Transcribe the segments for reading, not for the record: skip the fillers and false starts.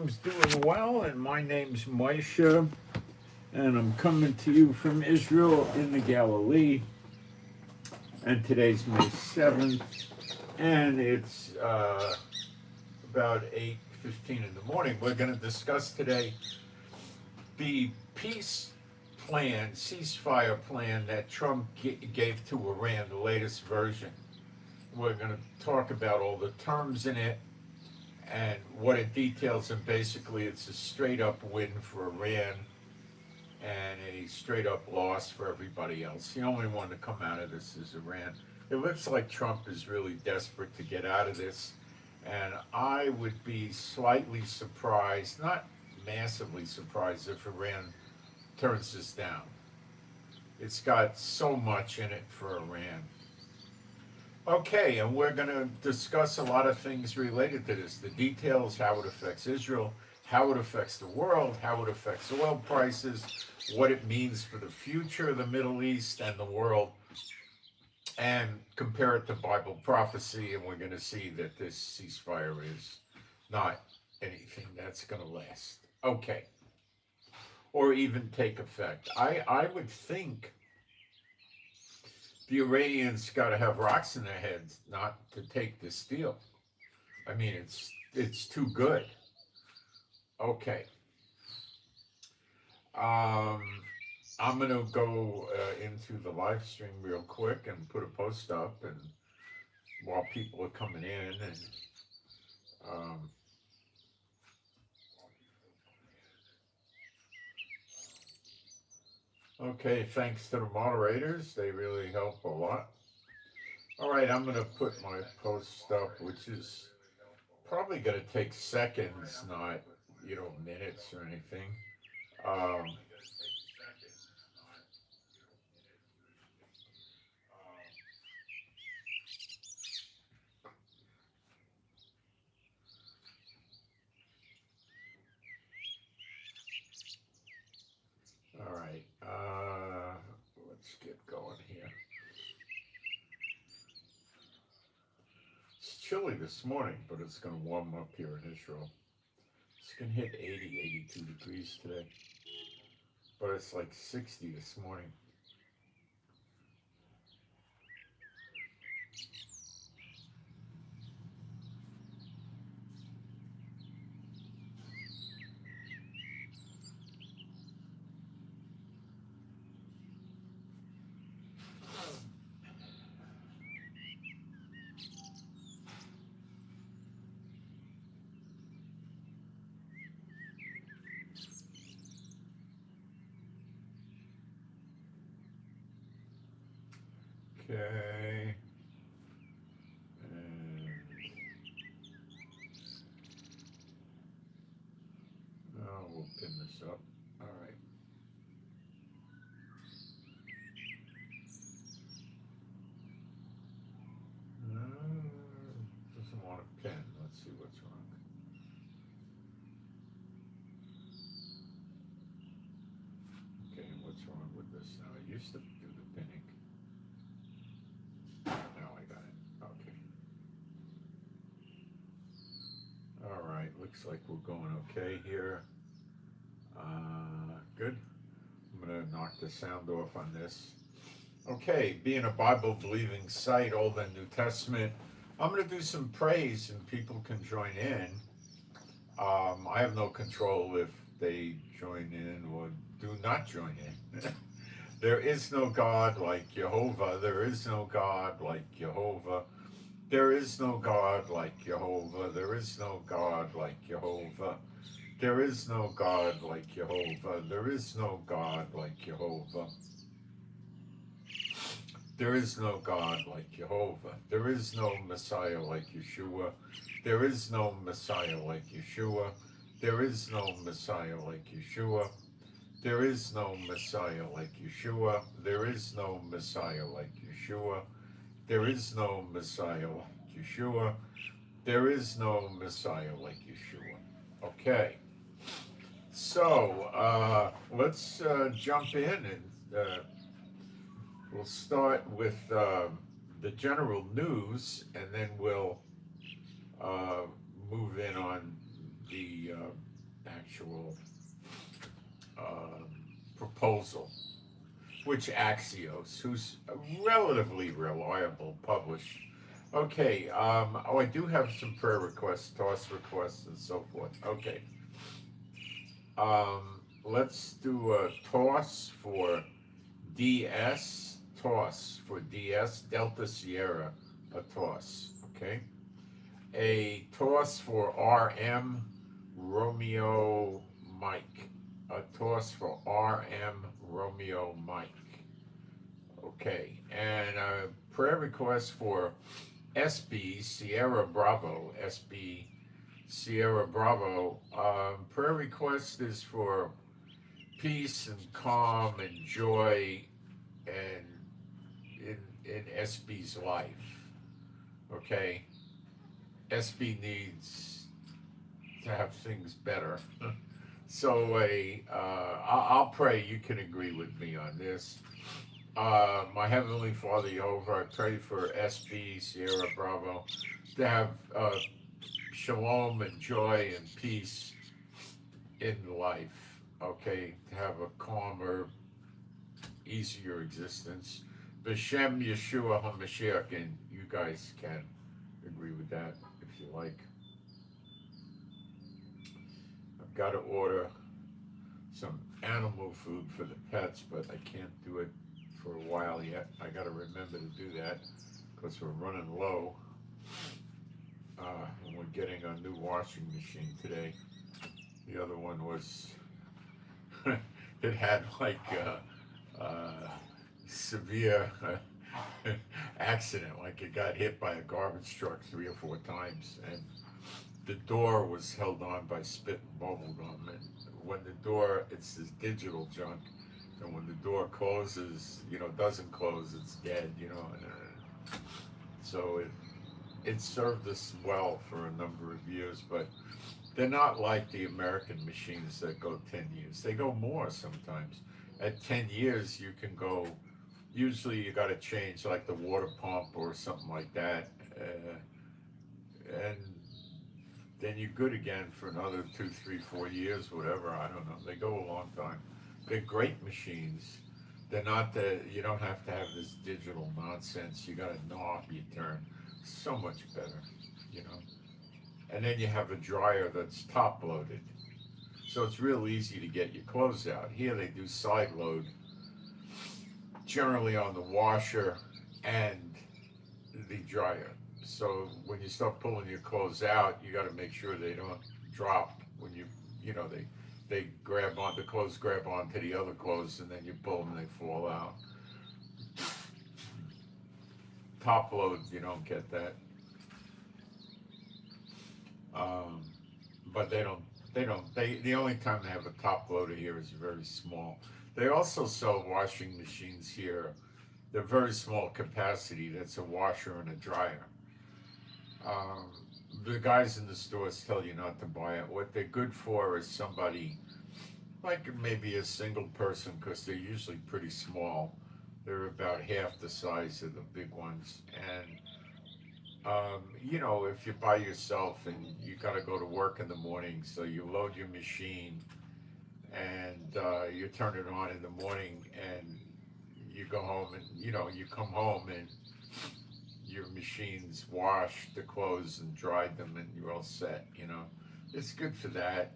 everyone's doing well, and my name's Moshe, and I'm coming to you from Israel in the Galilee, and today's May 7th, and it's about 8:15 in the morning. We're going to discuss today the peace plan, ceasefire plan that Trump gave to Iran, the latest version. We're going to talk about all the terms in it and what it details, and basically it's a straight up win for Iran and a straight up loss for everybody else. The only one to come out of this is Iran. It looks like Trump is really desperate to get out of this, and I would be slightly surprised, not massively surprised, if Iran turns this down. It's got so much in it for Iran. Okay, and we're going to discuss a lot of things related to this. The details, how it affects Israel, how it affects the world, how it affects oil prices, what it means for the future of the Middle East and the world, and compare it to Bible prophecy, and we're going to see that this ceasefire is not anything that's going to last. Okay. Or even take effect. I would think the Iranians got to have rocks in their heads not to take this deal. I mean, it's too good. Okay. I'm going to go into the live stream real quick and put a post up, and while people are coming in, and okay, thanks to the moderators. They really help a lot. All right, I'm going to put my post up, which is probably going to take seconds, not, minutes or anything. All right, let's get going here. It's chilly this morning, but it's going to warm up here in Israel. It's going to hit 80, 82 degrees today, but it's like 60 this morning. Okay. And we'll pin this up. All right. Doesn't want to pin. Let's see what's wrong. Okay, what's wrong with this now? I used to do the pinning. Now I got it. Okay. All right, looks like we're going okay here. Good. I'm going to knock the sound off on this. Okay, being a Bible-believing site, Old and New Testament, I'm going to do some praise and people can join in. I have no control if they join in or do not join in. There is no God like Jehovah. There is no God like Jehovah. There is no God like Jehovah. There is no God like Jehovah. There is no God like Jehovah. There is no God like Jehovah. There is no God like Jehovah. There is no Messiah like Yeshua. There is no Messiah like Yeshua. There is no Messiah like Yeshua. There is no Messiah like Yeshua. There is no Messiah like Yeshua. There is no Messiah like Yeshua. There is no Messiah like Yeshua. Okay. So let's jump in, and we'll start with the general news, and then we'll move in on the actual proposal, which Axios, who's relatively reliable, published. Okay, oh, I do have some prayer requests, toss requests, and so forth. Okay, let's do a toss for DS, Delta Sierra, a toss, okay? A toss for RM, Romeo Mike, a toss for RM, Romeo Mike, okay? And a prayer request for SB, Sierra Bravo, SB, Sierra Bravo. Prayer request is for peace and calm and joy and in SB's life. Okay, SB needs to have things better. So I'll pray you can agree with me on this. My Heavenly Father Jehovah, I pray for SB Sierra Bravo to have shalom and joy and peace in life. Okay, to have a calmer, easier existence. B'Shem Yeshua HaMashiach, and you guys can agree with that if you like. I've got to order some animal food for the pets, but I can't do it for a while yet. I got to remember to do that because we're running low. And we're getting a new washing machine today. The other one was, it had like severe accident, like it got hit by a garbage truck 3 or 4 times, and the door was held on by spit and bubble gum, and when the door, it's this digital junk, and when the door closes, doesn't close, it's dead, and so it served us well for a number of years, but they're not like the American machines that go 10 years. They go more sometimes. At 10 years, you can go, usually you got to change like the water pump or something like that. And then you're good again for another 2, 3, 4 years, whatever. I don't know. They go a long time. They're great machines. They're not you don't have to have this digital nonsense. You got a knob you turn. So much better, And then you have a dryer that's top loaded. So it's real easy to get your clothes out. Here they do side load, generally on the washer and the dryer. So when you start pulling your clothes out, you got to make sure they don't drop when they grab on, the clothes grab onto the other clothes, and then you pull them and they fall out. Top load, you don't get that. But the only time they have a top loader here is very small. They also sell washing machines here. They're very small capacity. That's a washer and a dryer. The guys in the stores tell you not to buy it. What they're good for is somebody, like maybe a single person, because they're usually pretty small. They're about half the size of the big ones. And, if you're by yourself and you got to go to work in the morning, so you load your machine and you turn it on in the morning and you go home and, you come home and your machine's washed the clothes and dried them and you're all set, It's good for that,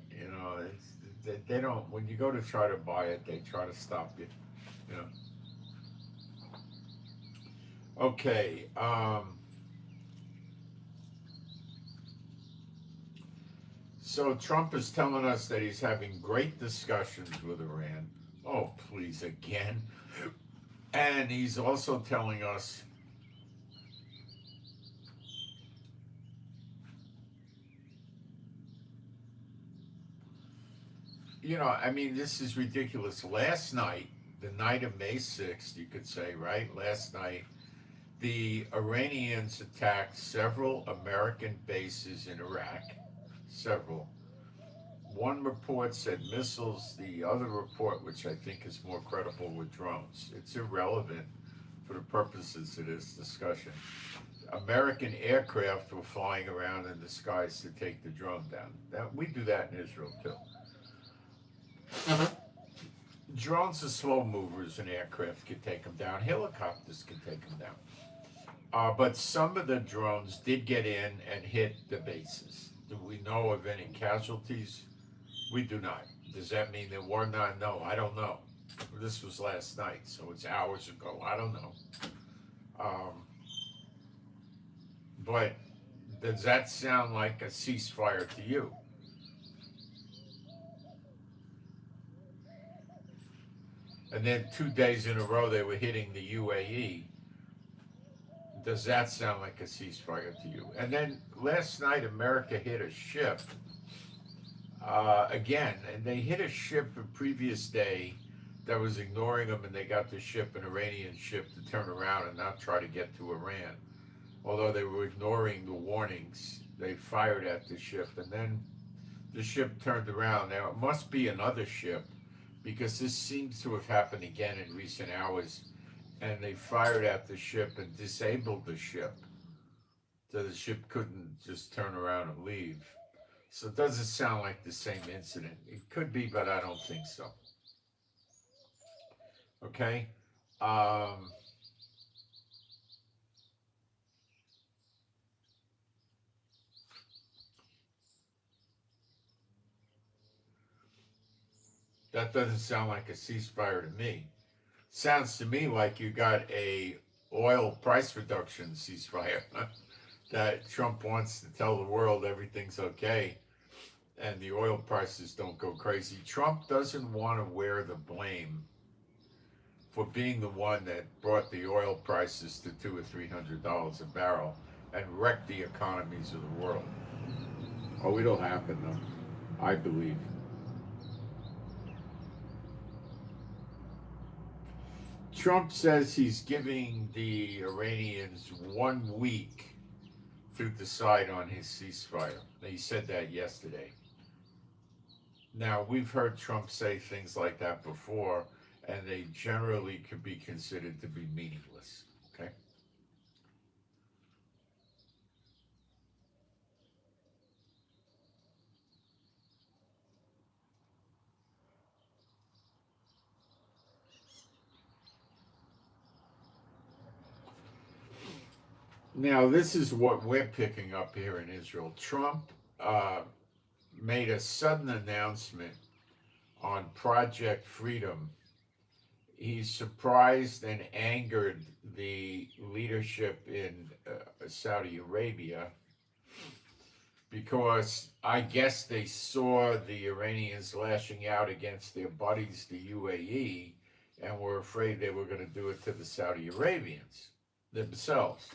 they don't, when you go to try to buy it, they try to stop you, Okay, so Trump is telling us that he's having great discussions with Iran. Oh, please, again. And he's also telling us this is ridiculous. Last night, the night of May 6th, you could say, right? Last night, the Iranians attacked several American bases in Iraq. Several. One report said missiles, the other report, which I think is more credible, were drones. It's irrelevant for the purposes of this discussion. American aircraft were flying around in the skies to take the drone down. We do that in Israel too. Drones are slow movers, and aircraft can take them down. Helicopters can take them down. But some of the drones did get in and hit the bases. Do we know of any casualties? We do not. Does that mean there were none? No, I don't know. This was last night, so it's hours ago. I don't know. Um, but does that sound like a ceasefire to you? And then 2 days in a row they were hitting the UAE. Does that sound like a ceasefire to you? And then last night America hit a ship again, and they hit a ship the previous day that was ignoring them, and they got the ship, an Iranian ship, to turn around and not try to get to Iran. Although they were ignoring the warnings, they fired at the ship, and then the ship turned around. Now, it must be another ship, because this seems to have happened again in recent hours, and they fired at the ship and disabled the ship, so the ship couldn't just turn around and leave. So it doesn't sound like the same incident. It could be, but I don't think so. Okay? That doesn't sound like a ceasefire to me. Sounds to me like you got a oil price reduction ceasefire that Trump wants to tell the world everything's okay and the oil prices don't go crazy. Trump doesn't want to wear the blame for being the one that brought the oil prices to $200 or $300 a barrel and wrecked the economies of the world. Oh, it'll happen though, I believe. Trump says he's giving the Iranians 1 week to decide on his ceasefire. He said that yesterday. Now, we've heard Trump say things like that before, and they generally could be considered to be meaningless. Okay? Now, this is what we're picking up here in Israel. Trump made a sudden announcement on Project Freedom. He surprised and angered the leadership in Saudi Arabia because I guess they saw the Iranians lashing out against their buddies, the UAE, and were afraid they were going to do it to the Saudi Arabians themselves.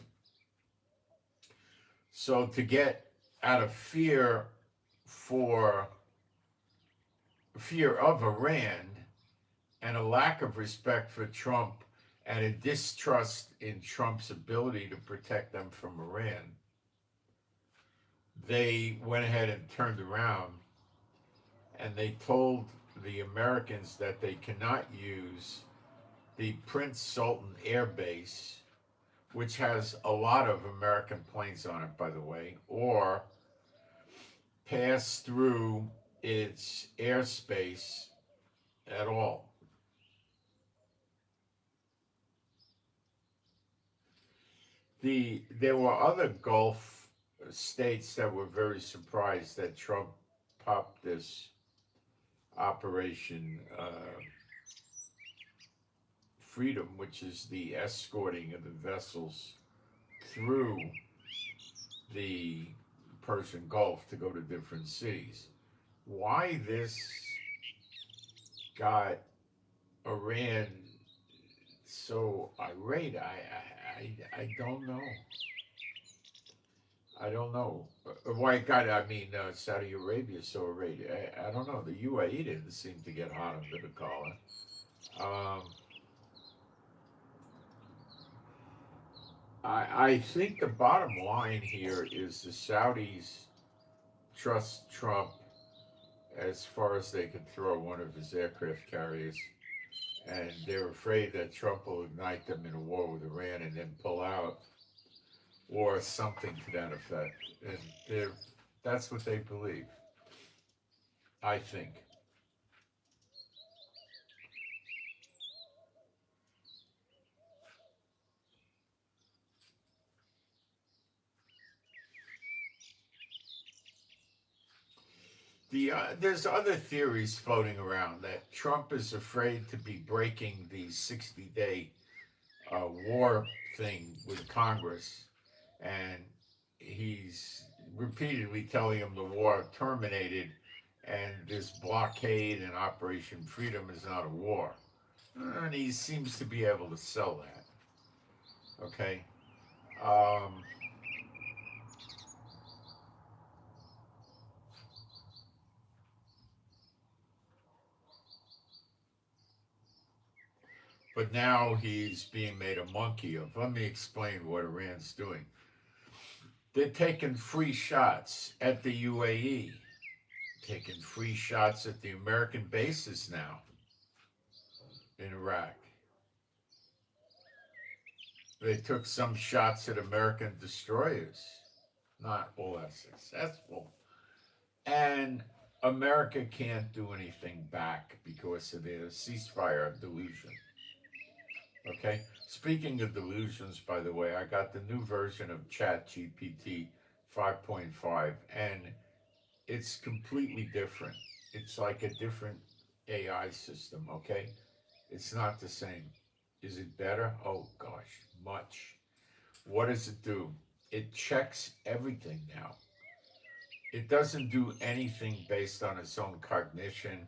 So to get out of fear of Iran and a lack of respect for Trump and a distrust in Trump's ability to protect them from Iran, they went ahead and turned around and they told the Americans that they cannot use the Prince Sultan Air Base, which has a lot of American planes on it, by the way, or pass through its airspace at all. There were other Gulf states that were very surprised that Trump popped this Operation Freedom, which is the escorting of the vessels through the Persian Gulf to go to different cities. Why this got Iran so irate, I don't know. I don't know. Why it got, Saudi Arabia so irate. I don't know. The UAE didn't seem to get hot under the collar. Um, I think the bottom line here is the Saudis trust Trump as far as they can throw one of his aircraft carriers, and they're afraid that Trump will ignite them in a war with Iran and then pull out, or something to that effect. And that's what they believe, I think. There's other theories floating around that Trump is afraid to be breaking the 60-day war thing with Congress, and he's repeatedly telling them the war terminated, and this blockade and Operation Freedom is not a war, and he seems to be able to sell that. Okay. Um, But now he's being made a monkey of. Let me explain what Iran's doing. They're taking free shots at the UAE, taking free shots at the American bases now in Iraq. They took some shots at American destroyers, not all that successful. And America can't do anything back because of their ceasefire delusion. Okay. Speaking of delusions, by the way, I got the new version of ChatGPT 5.5, and it's completely different. It's like a different AI system. Okay. It's not the same. Is it better? Oh gosh, much. What does it do? It checks everything now. It doesn't do anything based on its own cognition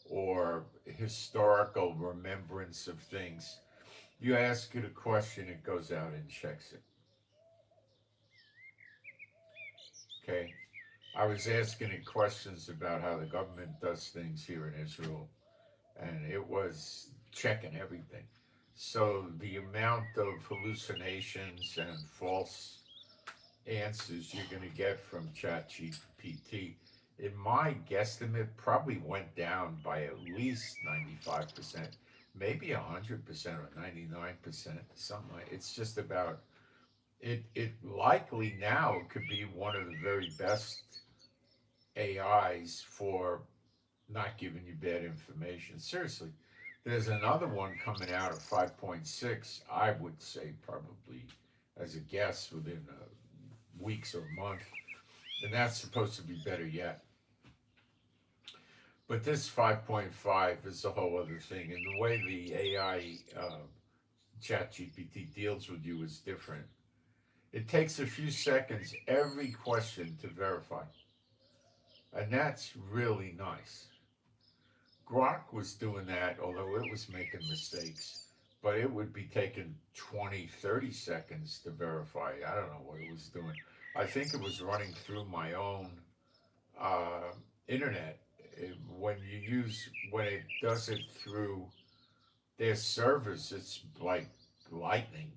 or historical remembrance of things. You ask it a question, it goes out and checks it. Okay? I was asking it questions about how the government does things here in Israel, and it was checking everything. So the amount of hallucinations and false answers you're going to get from ChatGPT, in my guesstimate, probably went down by at least 95%, maybe 100% or 99%, something like. It's just about it. It likely now could be one of the very best AIs for not giving you bad information. Seriously, there's another one coming out of 5.6. I would say probably, as a guess, within weeks or a month, and that's supposed to be better yet. But this 5.5 is a whole other thing, and the way the AI ChatGPT deals with you is different. It takes a few seconds every question to verify, and that's really nice. Grok was doing that, although it was making mistakes, but it would be taking 20, 30 seconds to verify. I don't know what it was doing. I think it was running through my own uh, internet. When it does it through their servers, it's like lightning.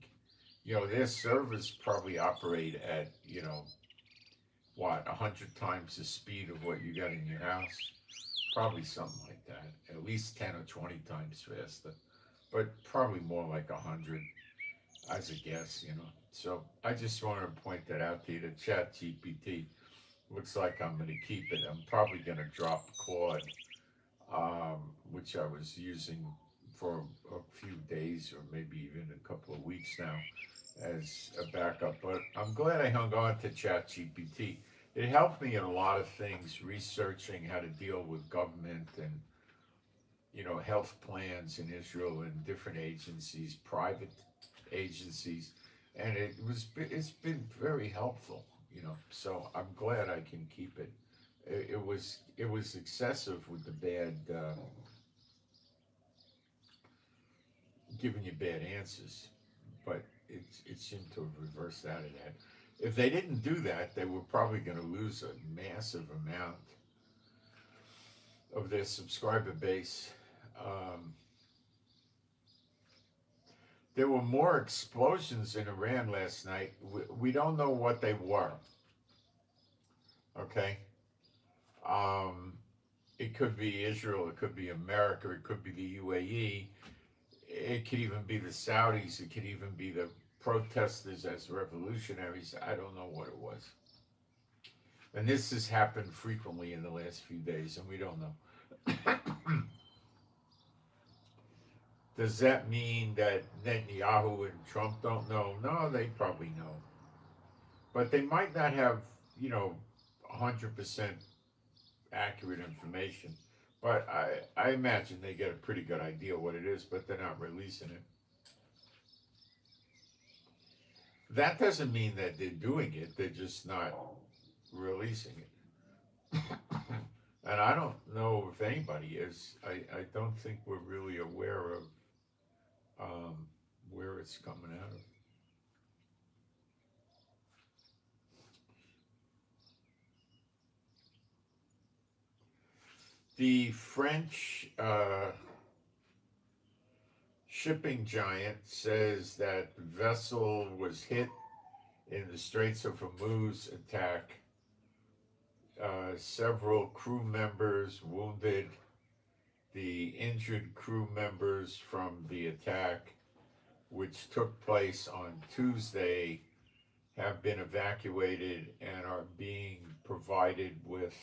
Their servers probably operate at, what, 100 times the speed of what you got in your house? Probably something like that. At least 10 or 20 times faster. But probably more like 100 as a guess. So I just wanted to point that out to you. The Chat GPT looks like I'm going to keep it. I'm probably going to drop Claude, which I was using for a few days or maybe even a couple of weeks now as a backup. But I'm glad I hung on to Chat GPT. It helped me in a lot of things, researching how to deal with government and health plans in Israel and different agencies, private agencies, and it's been very helpful. So I'm glad I can keep it. It was excessive with the bad, giving you bad answers, but it seemed to have reversed out of that. If they didn't do that, they were probably going to lose a massive amount of their subscriber base. There were more explosions in Iran last night. We don't know what they were. Okay? It could be Israel, it could be America, it could be the UAE, it could even be the Saudis, it could even be the protesters as revolutionaries. I don't know what it was. And this has happened frequently in the last few days, and we don't know. Does that mean that Netanyahu and Trump don't know? No, they probably know. But they might not have, 100% accurate information. But I imagine they get a pretty good idea what it is, but they're not releasing it. That doesn't mean that they're doing it, they're just not releasing it. And I don't know if anybody is. I don't think we're really aware of where it's coming out of. The French shipping giant says that the vessel was hit in the Straits of Hormuz attack. Several crew members wounded. The injured crew members from the attack, which took place on Tuesday, have been evacuated and are being provided with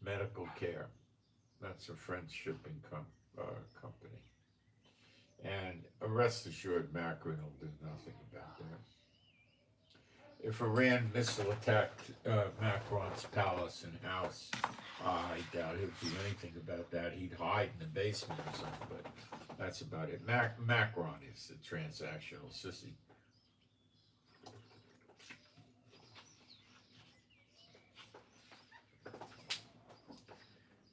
medical care. That's a French shipping company. And rest assured, Macron will do nothing about that. If Iran missile attacked Macron's palace and house, I doubt he'd do anything about that. He'd hide in the basement or something, but that's about it. Macron is the transactional sissy.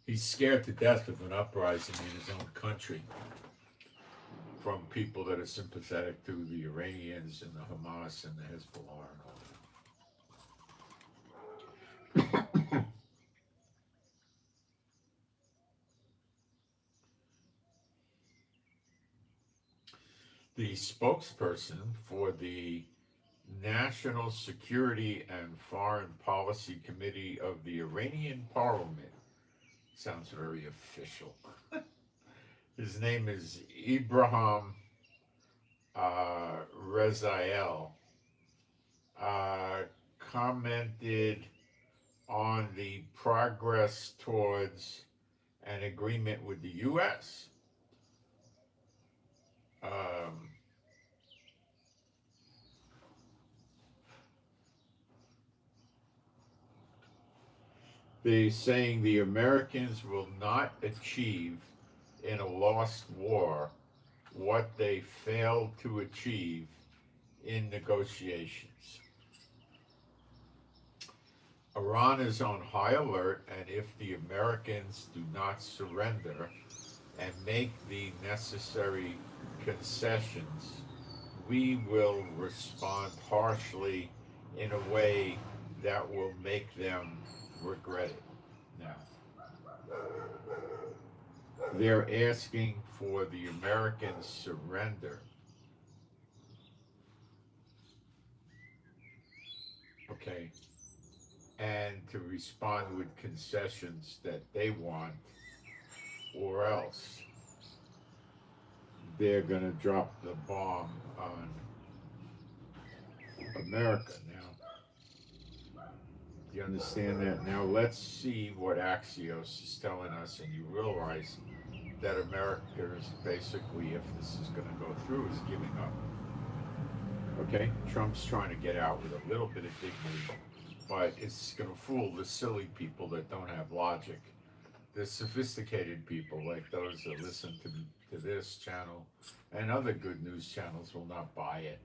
He's scared to death of an uprising in his own country from people that are sympathetic to the Iranians and the Hamas and the Hezbollah and all that. The spokesperson for the National Security and Foreign Policy Committee of the Iranian Parliament, sounds very official. His name is Ibrahim Rezael, commented on the progress towards an agreement with the U.S. They're saying the Americans will not achieve in a lost war what they failed to achieve in negotiations. Iran is on high alert, and if the Americans do not surrender and make the necessary concessions, we will respond harshly in a way that will make them regret it. Now, they're asking for the American surrender. Okay. And to respond with concessions that they want, or else they're going to drop the bomb on America. Now, do you understand that? Now, let's see what Axios is telling us, and you realize that America is basically, if this is going to go through, is giving up. Okay? Trump's trying to get out with a little bit of dignity, but it's going to fool the silly people that don't have logic. The sophisticated people, like those that listen to this channel and other good news channels, will not buy it.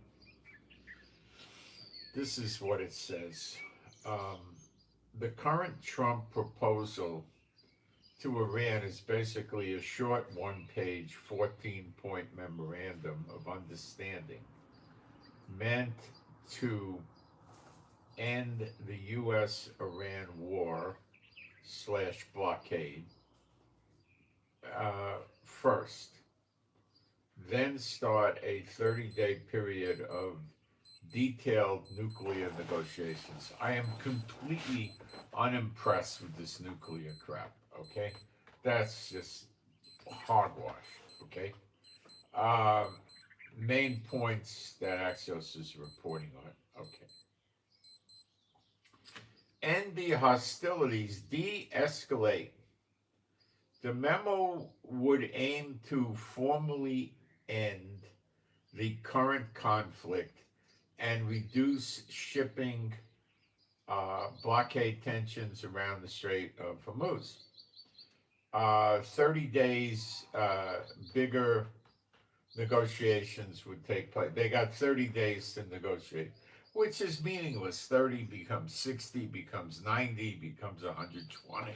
This is what it says. The current Trump proposal to Iran is basically a short one-page, 14-point memorandum of understanding meant to end the U.S.-Iran war / blockade first, then start a 30-day period of detailed nuclear negotiations. I am completely unimpressed with this nuclear crap, okay? That's just hogwash, okay? Main points that Axios is reporting on, okay. End the hostilities, de-escalate. The memo would aim to formally end the current conflict and reduce shipping blockade tensions around the Strait of Hormuz. 30 days, bigger negotiations would take place. They got 30 days to negotiate, which is meaningless. 30 becomes 60, becomes 90, becomes 120.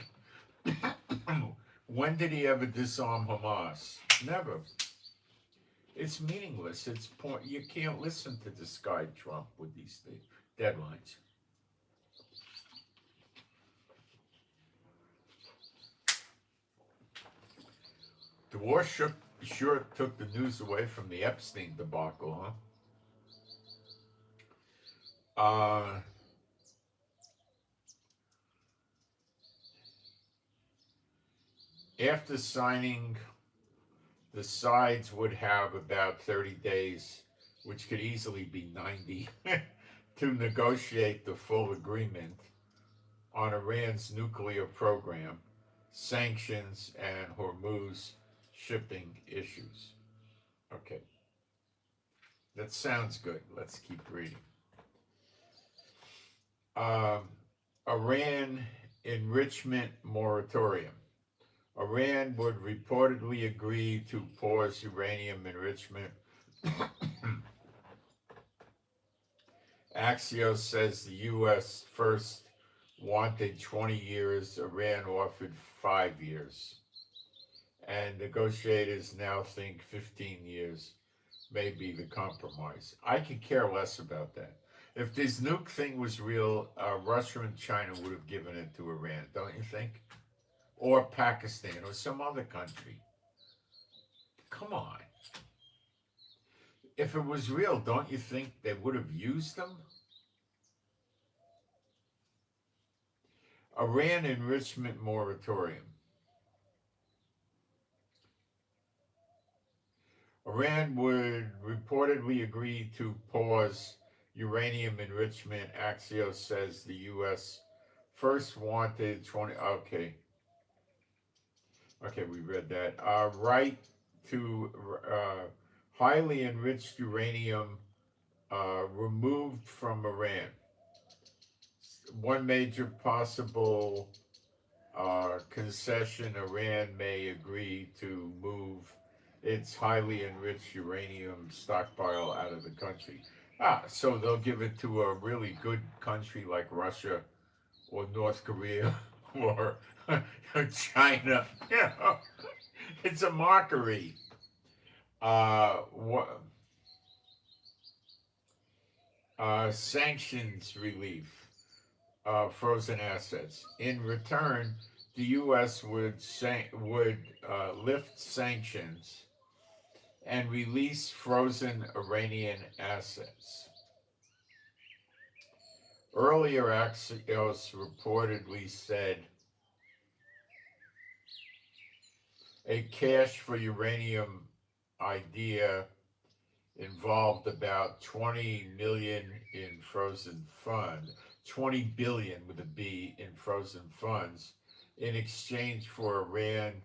When did he ever disarm Hamas? Never. It's meaningless. It's point. You can't listen to this guy Trump with these deadlines. The war sure took the news away from the Epstein debacle, huh? After signing, the sides would have about 30 days, which could easily be 90, to negotiate the full agreement on Iran's nuclear program, sanctions, and Hormuz shipping issues. Okay, that sounds good. Let's keep reading. Iran enrichment moratorium. Iran would reportedly agree to pause uranium enrichment. Axios says the U.S. first wanted 20 years, Iran offered 5 years. And negotiators now think 15 years may be the compromise. I could care less about that. If this nuke thing was real, Russia and China would have given it to Iran, don't you think? Or Pakistan or some other country. Come on. If it was real, don't you think they would have used them? Iran enrichment moratorium. Iran would reportedly agree to pause uranium enrichment. Axios says the U.S. first wanted 20. Okay, we read that. Right to highly enriched uranium removed from Iran. One major possible concession: Iran may agree to move its highly enriched uranium stockpile out of the country. So they'll give it to a really good country like Russia or North Korea or China. It's a mockery. Sanctions relief, frozen assets. In return, the U.S. would lift sanctions and release frozen Iranian assets. Earlier, Axios reportedly said a cash for uranium idea involved about 20 million in frozen funds, 20 billion with a B in frozen funds, in exchange for Iran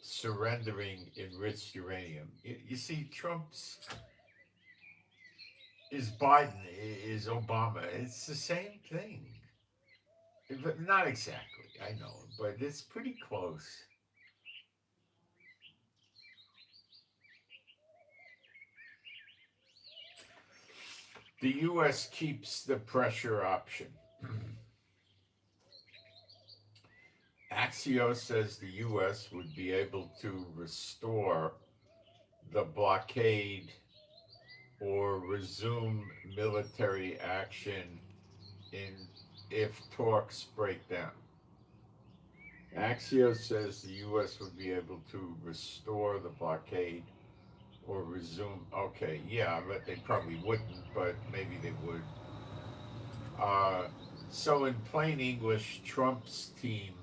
surrendering enriched uranium. You see, Trump's is Biden, is Obama. It's the same thing. But not exactly, I know, but it's pretty close. The U.S. keeps the pressure option. Axios says the U.S. would be able to restore the blockade or resume military action if talks break down. Axios says the U.S. would be able to restore the blockade or resume. Okay, yeah, but they probably wouldn't, but maybe they would. So in plain English, Trump's team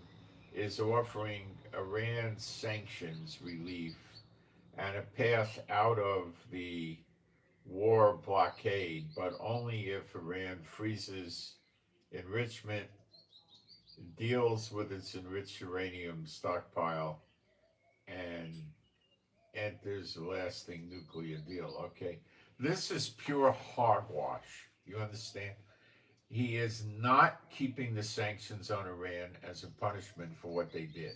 is offering Iran sanctions relief and a path out of the war blockade, but only if Iran freezes enrichment, deals with its enriched uranium stockpile, and enters a lasting nuclear deal. Okay, this is pure hogwash. You understand? He is not keeping the sanctions on Iran as a punishment for what they did.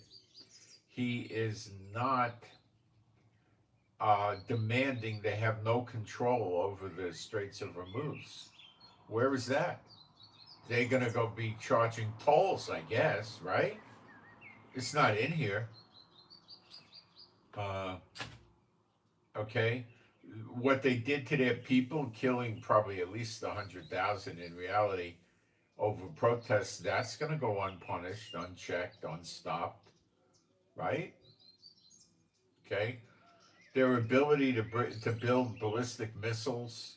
He is not demanding they have no control over the Straits of Hormuz. Where is that? They're going to go be charging tolls, I guess, right? It's not in here. Uh, okay. What they did to their people, killing probably at least 100,000 in reality over protests, that's going to go unpunished, unchecked, unstopped, right? Okay. Their ability to build ballistic missiles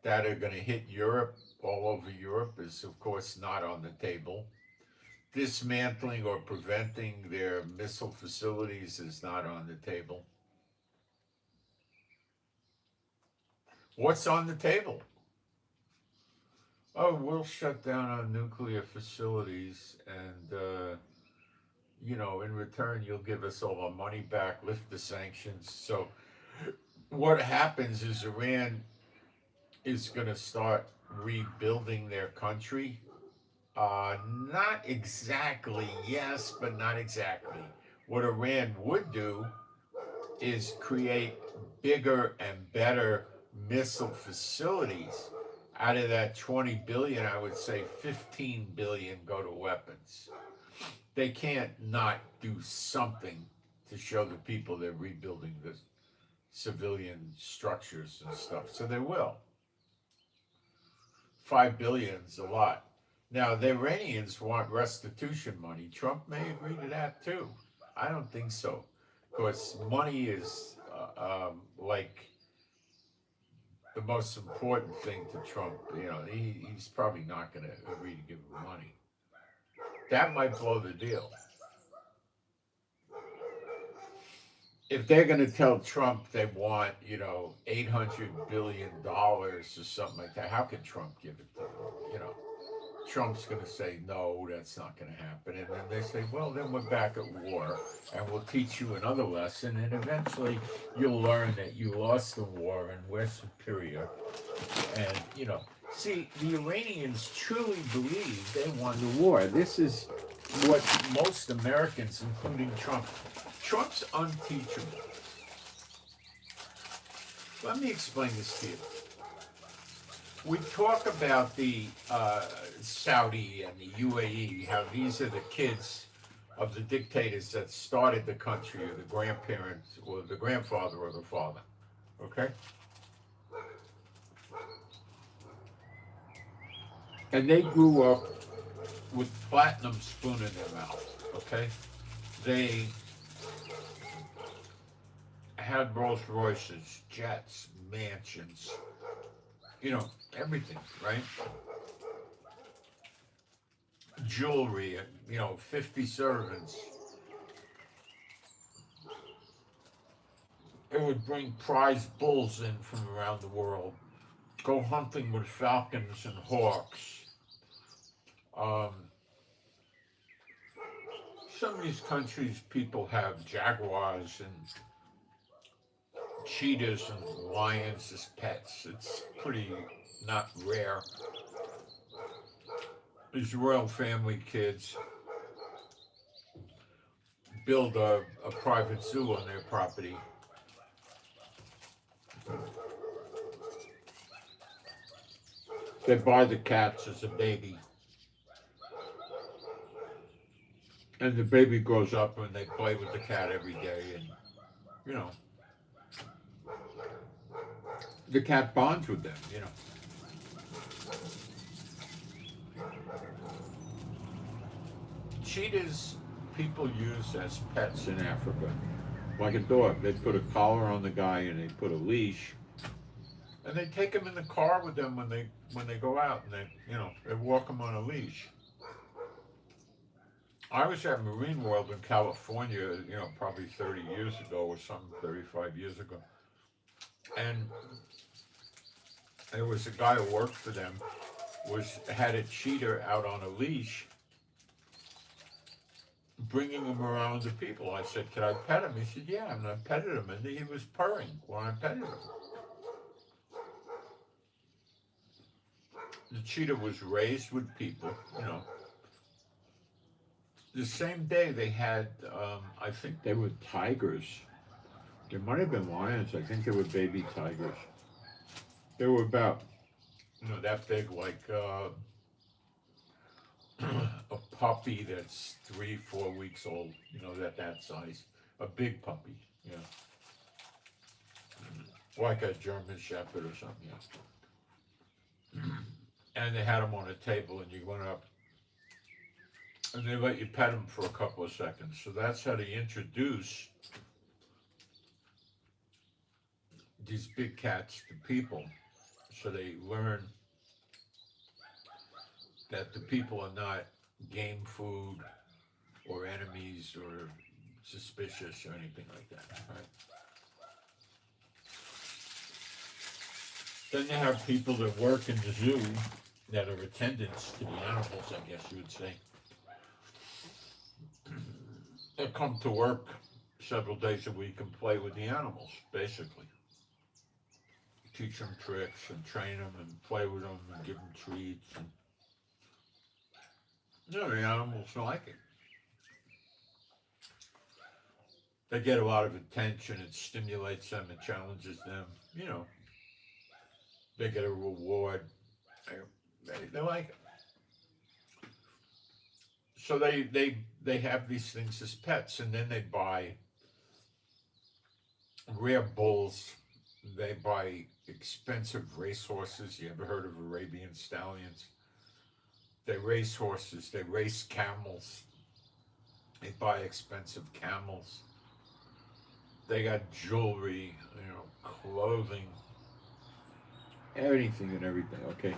that are going to hit Europe, all over Europe, is of course not on the table. Dismantling or preventing their missile facilities is not on the table. What's on the table? Oh, we'll shut down our nuclear facilities, and in return, you'll give us all our money back, lift the sanctions. So, what happens is Iran is going to start rebuilding their country. Not exactly, yes, but not exactly. What Iran would do is create bigger and better missile facilities. Out of that 20 billion, I would say 15 billion go to weapons. They can't not do something to show the people they're rebuilding the civilian structures and stuff. So they will. 5 billion's a lot. Now, the Iranians want restitution money. Trump may agree to that too. I don't think so. Because money is like the most important thing to Trump. He's probably not going to agree to give him money. That might blow the deal. If they're going to tell Trump they want, $800 billion or something like that, how can Trump give it to them? Trump's going to say, no, that's not going to happen. And then they say, well, then we're back at war and we'll teach you another lesson. And eventually you'll learn that you lost the war and we're superior. And, see, the Iranians truly believe they won the war. This is what most Americans, including Trump's unteachable. Let me explain this to you. We talk about the Saudi and the UAE, how these are the kids of the dictators that started the country, or the grandparents, or the grandfather, or the father. Okay? And they grew up with platinum spoon in their mouth. Okay? They had Rolls Royces, jets, mansions, everything, right? Jewelry, 50 servants. It would bring prize bulls in from around the world, go hunting with falcons and hawks. Some of these countries, people have jaguars and cheetahs and lions as pets. It's pretty not rare. These royal family kids build a private zoo on their property. They buy the cats as a baby. And the baby grows up and they play with the cat every day, and the cat bonds with them, Cheetahs people use as pets in Africa, like a dog. They put a collar on the guy and they put a leash, and they take him in the car with them when they go out, and they walk him on a leash. I was at Marine World in California, probably 30 years ago or something, 35 years ago. And there was a guy who worked for them, had a cheetah out on a leash, bringing him around the people. I said, "Can I pet him?" He said, "Yeah." And I petted him, and he was purring when I petted him. The cheetah was raised with people, you know. The same day they had, I think they were tigers. There might have been lions. I think they were baby tigers. They were about, that big, like a puppy that's 3, 4 weeks old. That size. A big puppy. Yeah. Like a German Shepherd or something. Yeah. And they had them on a table, and you went up, and they let you pet them for a couple of seconds. So that's how they introduce these big cats to people. So they learn that the people are not game food or enemies or suspicious or anything like that, right? Then you have people that work in the zoo that are attendants to the animals, I guess you would say. They come to work several days a week and play with the animals, basically. Teach them tricks and train them and play with them and give them treats. And, the animals like it. They get a lot of attention. It stimulates them. It challenges them. They get a reward. They like it. So they have these things as pets, and then they buy rare bulls. They buy expensive racehorses. You ever heard of Arabian stallions? They race horses. They race camels. They buy expensive camels. They got jewelry, clothing, anything and everything, okay?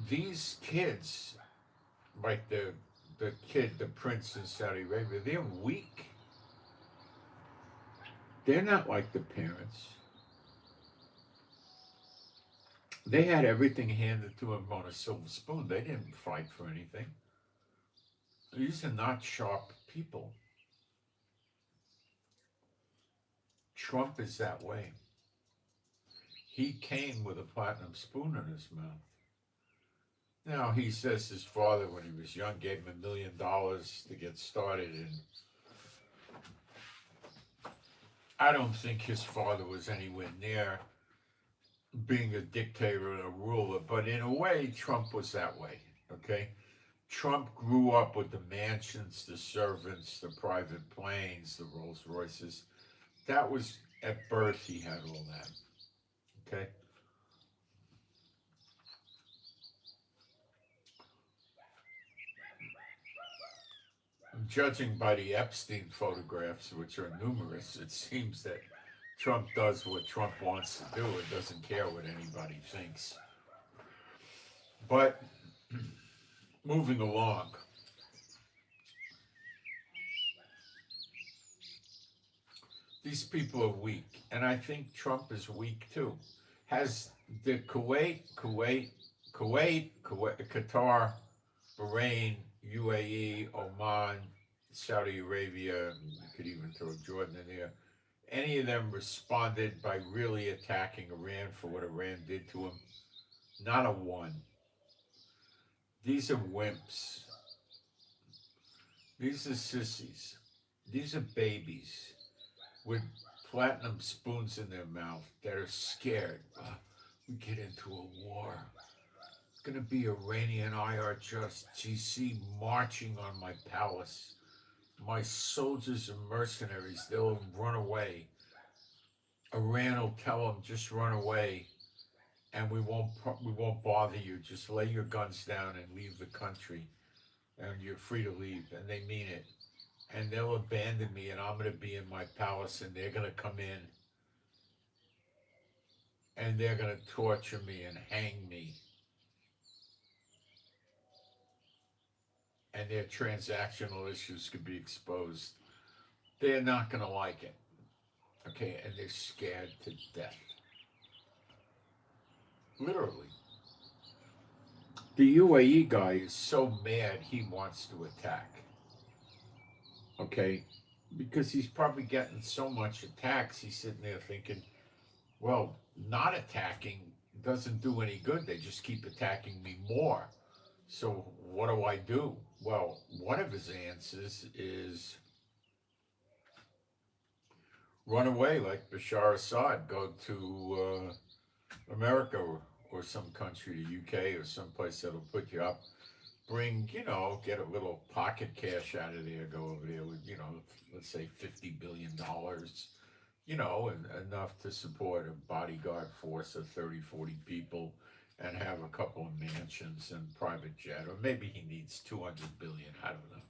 These kids, like the prince in Saudi Arabia, they're weak. They're not like the parents. They had everything handed to them on a silver spoon. They didn't fight for anything. These are not sharp people. Trump is that way. He came with a platinum spoon in his mouth. Now, he says his father, when he was young, gave him $1 million to get started, and I don't think his father was anywhere near being a dictator and a ruler, but in a way, Trump was that way, okay? Trump grew up with the mansions, the servants, the private planes, the Rolls Royces. That was, at birth, he had all that, okay? Judging by the Epstein photographs, which are numerous, it seems that Trump does what Trump wants to do and doesn't care what anybody thinks. But moving along, these people are weak, and I think Trump is weak too. Has the Kuwait, Qatar, Bahrain, UAE, Oman, Saudi Arabia, you could even throw Jordan in there, any of them responded by really attacking Iran for what Iran did to them? Not a one. These are wimps. These are sissies. These are babies with platinum spoons in their mouth that are scared. We get into a war. It's going to be Iranian IRGC marching on my palace. My soldiers and mercenaries, they'll run away. Iran will tell them, just run away, and we won't bother you. Just lay your guns down and leave the country, and you're free to leave. And they mean it. And they'll abandon me, and I'm going to be in my palace, and they're going to come in, and they're going to torture me and hang me. And their transactional issues could be exposed. They're not going to like it. Okay, and they're scared to death. Literally. The UAE guy is so mad he wants to attack. Okay, because he's probably getting so much attacks, he's sitting there thinking, well, not attacking doesn't do any good. They just keep attacking me more. So what do I do? Well, one of his answers is run away like Bashar Assad, go to America or some country, the UK or someplace that'll put you up. Bring, get a little pocket cash out of there, go over there with, let's say $50 billion, and enough to support a bodyguard force of 30, 40 people and have a couple of mansions and private jet, or maybe he needs 200 billion, I don't know.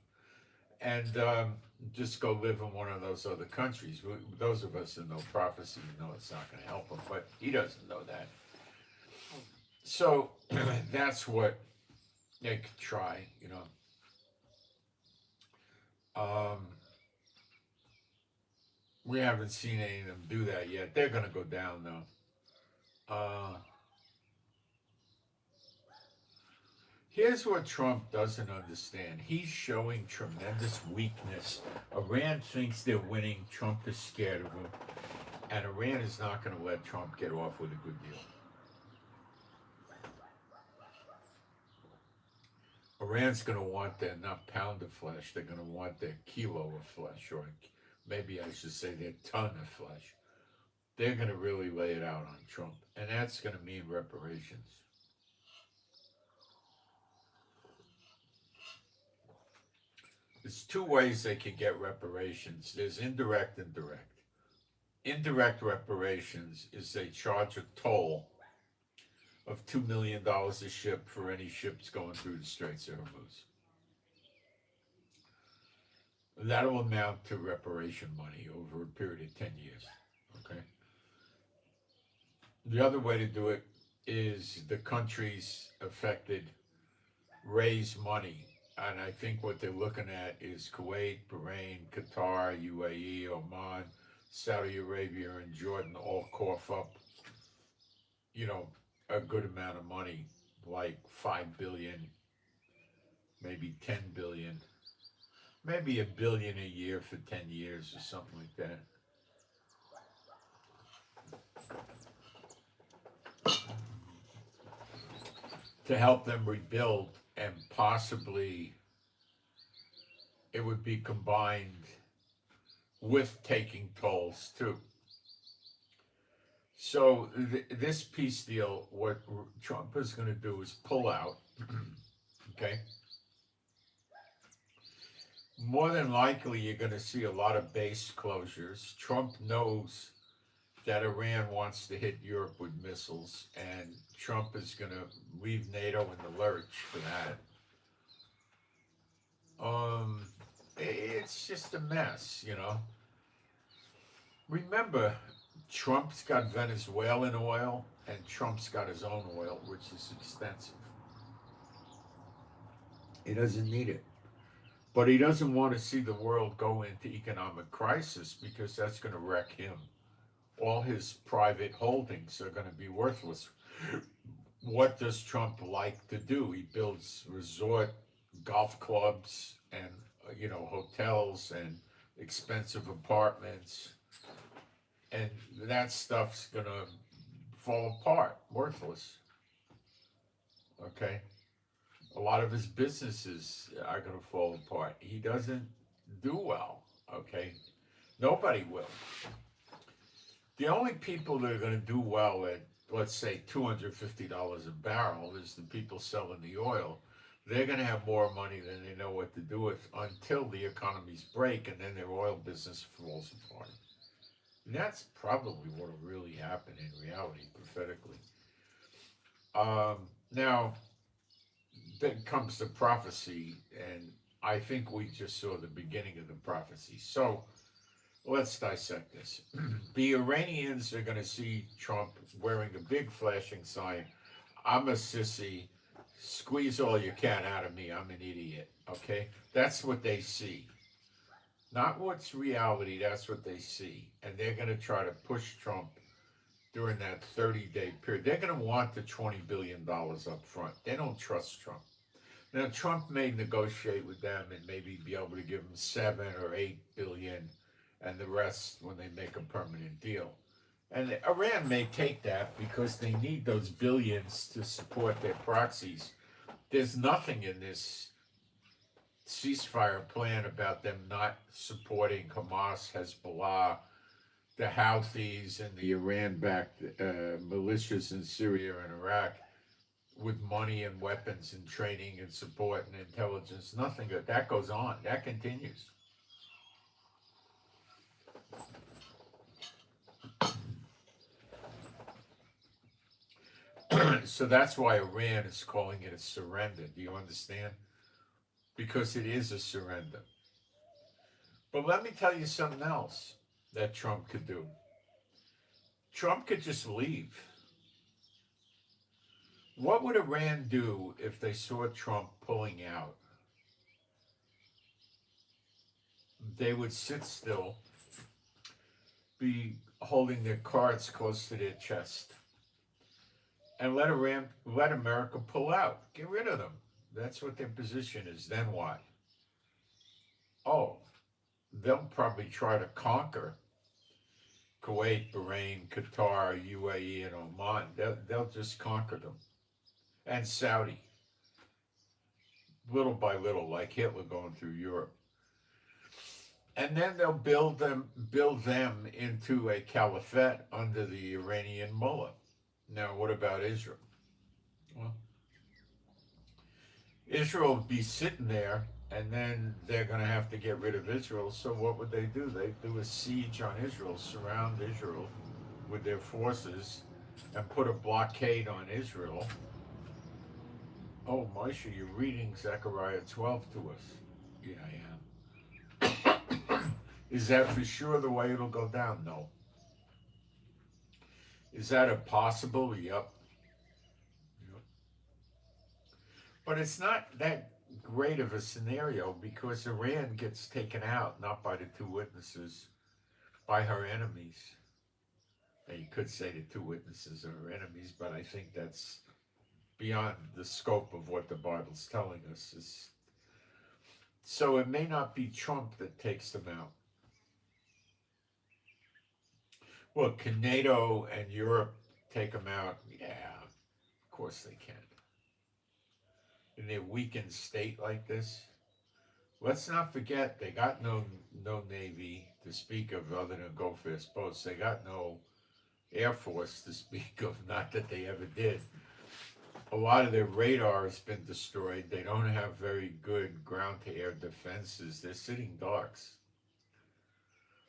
And just go live in one of those other countries. Those of us who know prophecy know it's not going to help him, but he doesn't know that. So that's what they could try, We haven't seen any of them do that yet. They're going to go down, though. Here's what Trump doesn't understand. He's showing tremendous weakness. Iran thinks they're winning. Trump is scared of him. And Iran is not going to let Trump get off with a good deal. Iran's going to want their, not pound of flesh, they're going to want their kilo of flesh, or maybe I should say their ton of flesh. They're going to really lay it out on Trump. And that's going to mean reparations. There's two ways they can get reparations. There's indirect and direct. Indirect reparations is they charge a toll of $2 million a ship for any ships going through the Straits of Hormuz. That'll amount to reparation money over a period of 10 years. Okay. The other way to do it is the countries affected raise money. And I think what they're looking at is Kuwait, Bahrain, Qatar, UAE, Oman, Saudi Arabia, and Jordan all cough up, a good amount of money, like 5 billion, maybe 10 billion, maybe $1 billion a year for 10 years or something like that, to help them rebuild, and possibly it would be combined with taking tolls too. So this peace deal, what Trump is going to do is pull out, okay? More than likely, you're going to see a lot of base closures. Trump knows that Iran wants to hit Europe with missiles, and Trump is going to leave NATO in the lurch for that. It's just a mess, Remember, Trump's got Venezuelan oil, and Trump's got his own oil, which is expensive. He doesn't need it. But he doesn't want to see the world go into economic crisis, because that's going to wreck him. All his private holdings are going to be worthless. What does Trump like to do? He builds resort golf clubs and, hotels and expensive apartments. And that stuff's going to fall apart, worthless. Okay? A lot of his businesses are going to fall apart. He doesn't do well, okay? Nobody will. The only people that are going to do well at, let's say, $250 a barrel is the people selling the oil. They're going to have more money than they know what to do with until the economies break, and then their oil business falls apart. And that's probably what will really happen in reality, prophetically. Now, then comes the prophecy, and I think we just saw the beginning of the prophecy. So let's dissect this. The Iranians are going to see Trump wearing a big flashing sign, "I'm a sissy, squeeze all you can out of me, I'm an idiot." Okay? That's what they see. Not what's reality, that's what they see. And they're going to try to push Trump during that 30-day period. They're going to want the $20 billion up front. They don't trust Trump. Now, Trump may negotiate with them and maybe be able to give them 7 or 8 billion, and the rest when they make a permanent deal. And Iran may take that because they need those billions to support their proxies. There's nothing in this ceasefire plan about them not supporting Hamas, Hezbollah, the Houthis, and the Iran-backed militias in Syria and Iraq with money and weapons and training and support and intelligence. Nothing good. That goes on. That continues. So that's why Iran is calling it a surrender. Do you understand? Because it is a surrender. But let me tell you something else that Trump could do. Trump could just leave. What would Iran do if they saw Trump pulling out? They would sit still, be holding their cards close to their chest, and let America pull out. Get rid of them. That's what their position is. Then what? Oh, they'll probably try to conquer Kuwait, Bahrain, Qatar, UAE, and Oman. They'll just conquer them. And Saudi, little by little, like Hitler going through Europe. And then they'll build them into a caliphate under the Iranian mullah. Now, what about Israel? Well, Israel would be sitting there, and then they're going to have to get rid of Israel. So what would they do? They do a siege on Israel, surround Israel with their forces, and put a blockade on Israel. Oh, Moshe, you're reading Zechariah 12 to us. Yeah, I am. Is that for sure the way it'll go down? No. Is that impossible? Yep. But it's not that great of a scenario because Iran gets taken out not by the two witnesses, by her enemies. And you could say the two witnesses are her enemies, but I think that's beyond the scope of what the Bible's telling us. So it may not be Trump that takes them out. Well, can NATO and Europe take them out? Yeah, of course they can. In their weakened state like this, let's not forget they got no navy to speak of other than go-fast boats. They got no air force to speak of, not that they ever did. A lot of their radar has been destroyed. They don't have very good ground-to-air defenses. They're sitting ducks.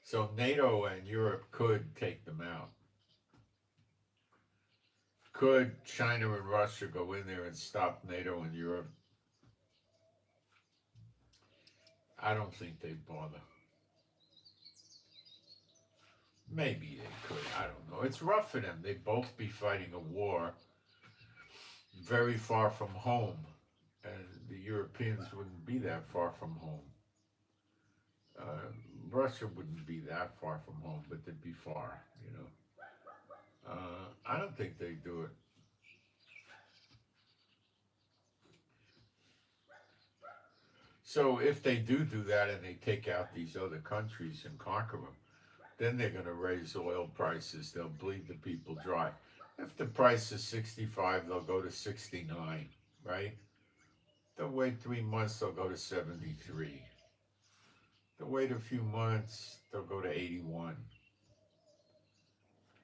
So NATO and Europe could take them out. Could China and Russia go in there and stop NATO and Europe? I don't think they'd bother. Maybe they could. I don't know. It's rough for them. They'd both be fighting a war very far from home. And the Europeans wouldn't be that far from home. Russia wouldn't be that far from home, but they'd be far, you know. I don't think they'd do it. So if they do that and they take out these other countries and conquer them, then they're going to raise oil prices. They'll bleed the people dry. If the price is 65, they'll go to 69, right? They'll wait 3 months, they'll go to 73. They'll wait a few months, they'll go to 81.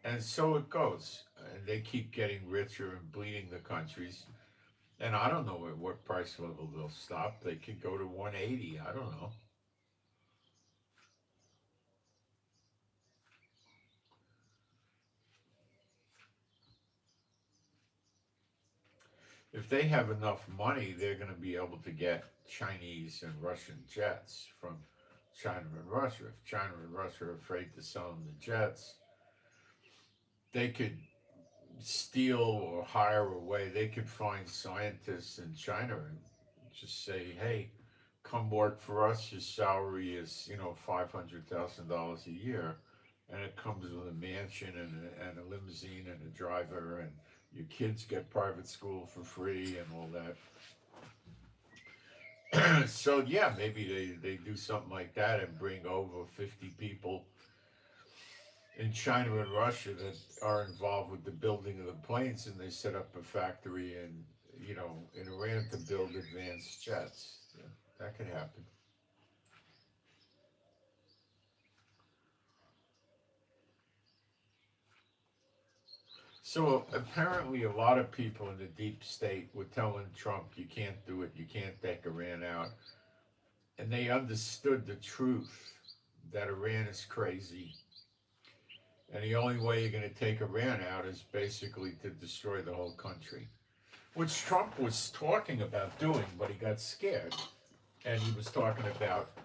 And so it goes. And they keep getting richer and bleeding the countries. And I don't know at what price level they'll stop. They could go to 180. I don't know. If they have enough money, they're going to be able to get Chinese and Russian jets from China and Russia. If China and Russia are afraid to sell them the jets, they could steal or hire away. They could find scientists in China and just say, hey, come work for us. Your salary is, $500,000 a year. And it comes with a mansion and a limousine and a driver, and your kids get private school for free and all that. So yeah, maybe they do something like that and bring over 50 people in China and Russia that are involved with the building of the planes, and they set up a factory in Iran to build advanced jets. Yeah, that could happen. So apparently, a lot of people in the deep state were telling Trump, "You can't do it. You can't take Iran out," and they understood the truth that Iran is crazy, and the only way you're going to take Iran out is basically to destroy the whole country, which Trump was talking about doing, but he got scared, and he was talking about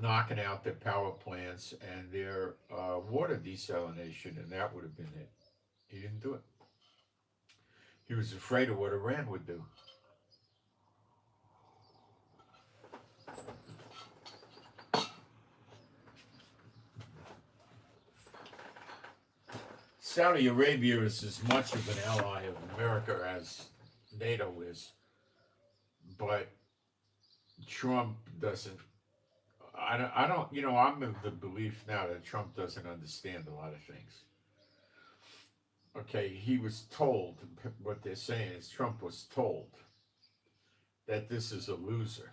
knocking out their power plants and their water desalination, and that would have been it. He didn't do it. He was afraid of what Iran would do. Saudi Arabia is as much of an ally of America as NATO is, but Trump doesn't. I don't. I'm of the belief now that Trump doesn't understand a lot of things. Okay, he was told. What they're saying is Trump was told that this is a loser,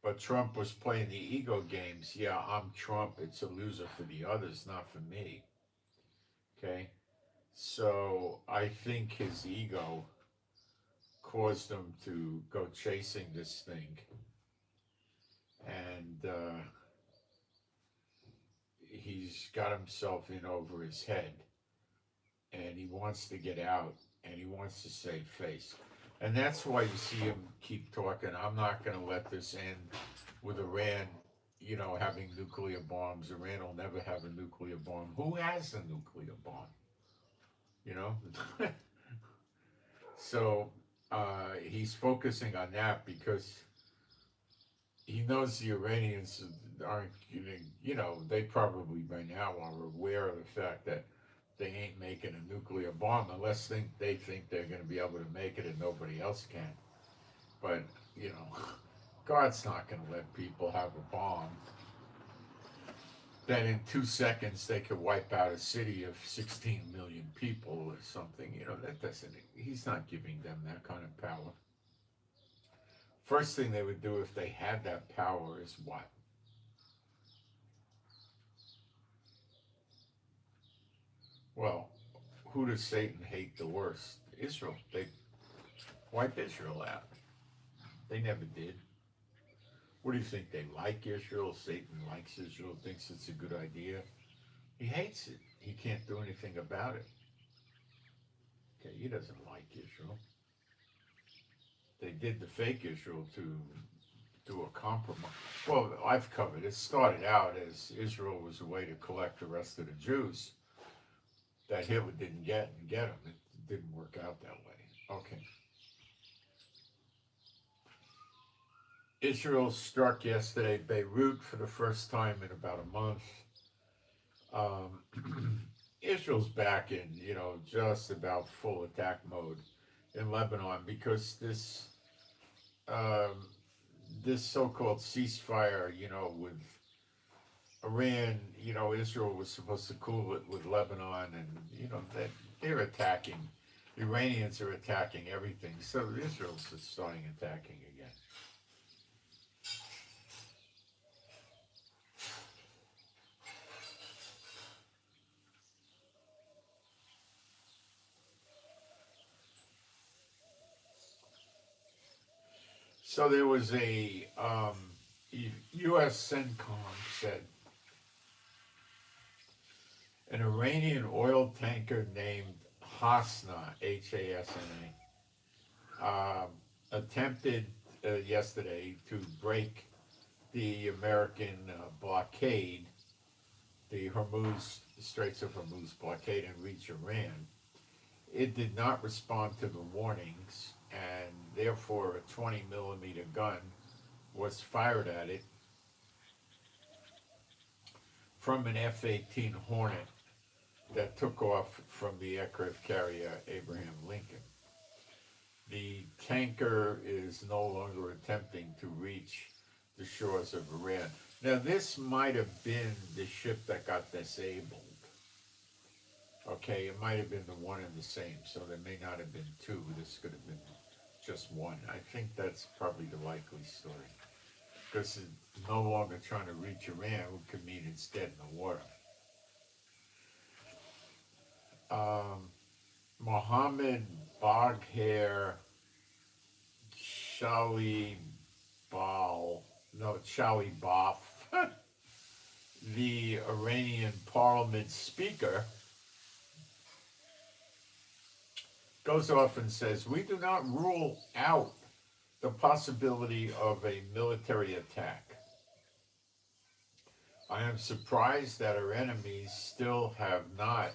but Trump was playing the ego games. Yeah, I'm Trump. It's a loser for the others, not for me. Okay, so I think his ego caused him to go chasing this thing, and he's got himself in over his head, and he wants to get out, and he wants to save face. And that's why you see him keep talking. I'm not going to let this end with Iran, having nuclear bombs. Iran will never have a nuclear bomb. Who has a nuclear bomb? You know? So he's focusing on that because he knows the Iranians aren't getting, they probably by now are aware of the fact that they ain't making a nuclear bomb unless they think they're going to be able to make it and nobody else can. But, God's not going to let people have a bomb that in 2 seconds they could wipe out a city of 16 million people or something. He's not giving them that kind of power. First thing they would do if they had that power is what? Well, who does Satan hate the worst? Israel. They wipe Israel out. They never did. What do you think? They like Israel? Satan likes Israel, thinks it's a good idea. He hates it. He can't do anything about it. Okay, he doesn't like Israel. They did the fake Israel to do a compromise. Well, I've covered. It started out as Israel was a way to collect the rest of the Jews that Hitler didn't get them. It didn't work out that way. Okay. Israel struck yesterday Beirut for the first time in about a month. Israel's back in, just about full attack mode in Lebanon because this so-called ceasefire, with Iran, Israel was supposed to cool it with Lebanon, and they're attacking. The Iranians are attacking everything, so Israel's starting attacking again. So there was a U.S. CENTCOM said an Iranian oil tanker named Hasna, Hasna, attempted yesterday to break the American blockade, the Straits of Hormuz blockade, and reach Iran. It did not respond to the warnings, and therefore a 20 millimeter gun was fired at it from an F-18 Hornet that took off from the aircraft carrier Abraham Lincoln. The tanker is no longer attempting to reach the shores of Iran. Now, this might have been the ship that got disabled. Okay, it might have been the one and the same, so there may not have been two. This could have been just one. I think that's probably the likely story. Because it's no longer trying to reach Iran, it could mean it's dead in the water. Mohammed Bagher Shali Shalibaf, the Iranian parliament speaker, goes off and says, "We do not rule out the possibility of a military attack. I am surprised that our enemies still have not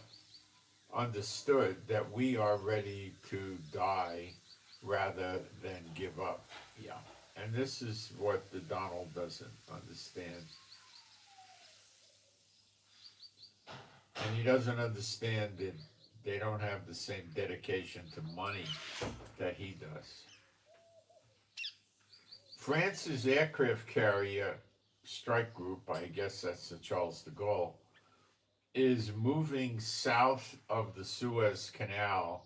understood that we are ready to die rather than give up." Yeah. And this is what the Donald doesn't understand. And he doesn't understand that they don't have the same dedication to money that he does. France's aircraft carrier strike group, I guess that's the Charles de Gaulle, is moving south of the Suez Canal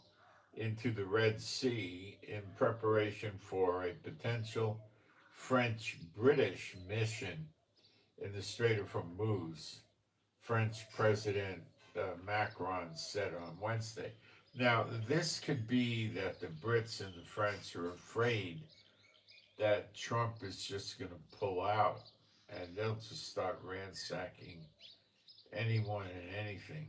into the Red Sea in preparation for a potential French-British mission in the Strait of Hormuz, French President Macron said on Wednesday. Now, this could be that the Brits and the French are afraid that Trump is just going to pull out and they'll just start ransacking anyone and anything.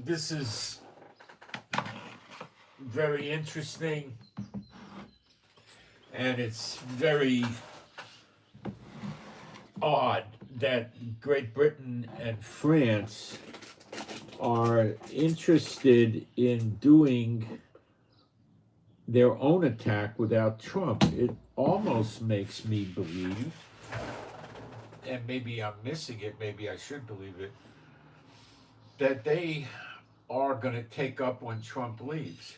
This is very interesting, and it's very odd that Great Britain and France are interested in doing their own attack without Trump. It almost makes me believe, and maybe I'm missing it, maybe I should believe it, that they are going to take up when Trump leaves.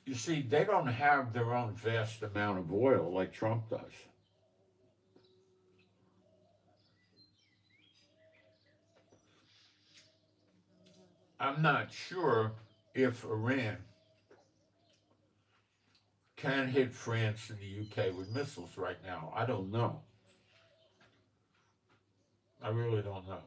You see, they don't have their own vast amount of oil like Trump does. I'm not sure if Iran can hit France and the UK with missiles right now. I don't know. I really don't know.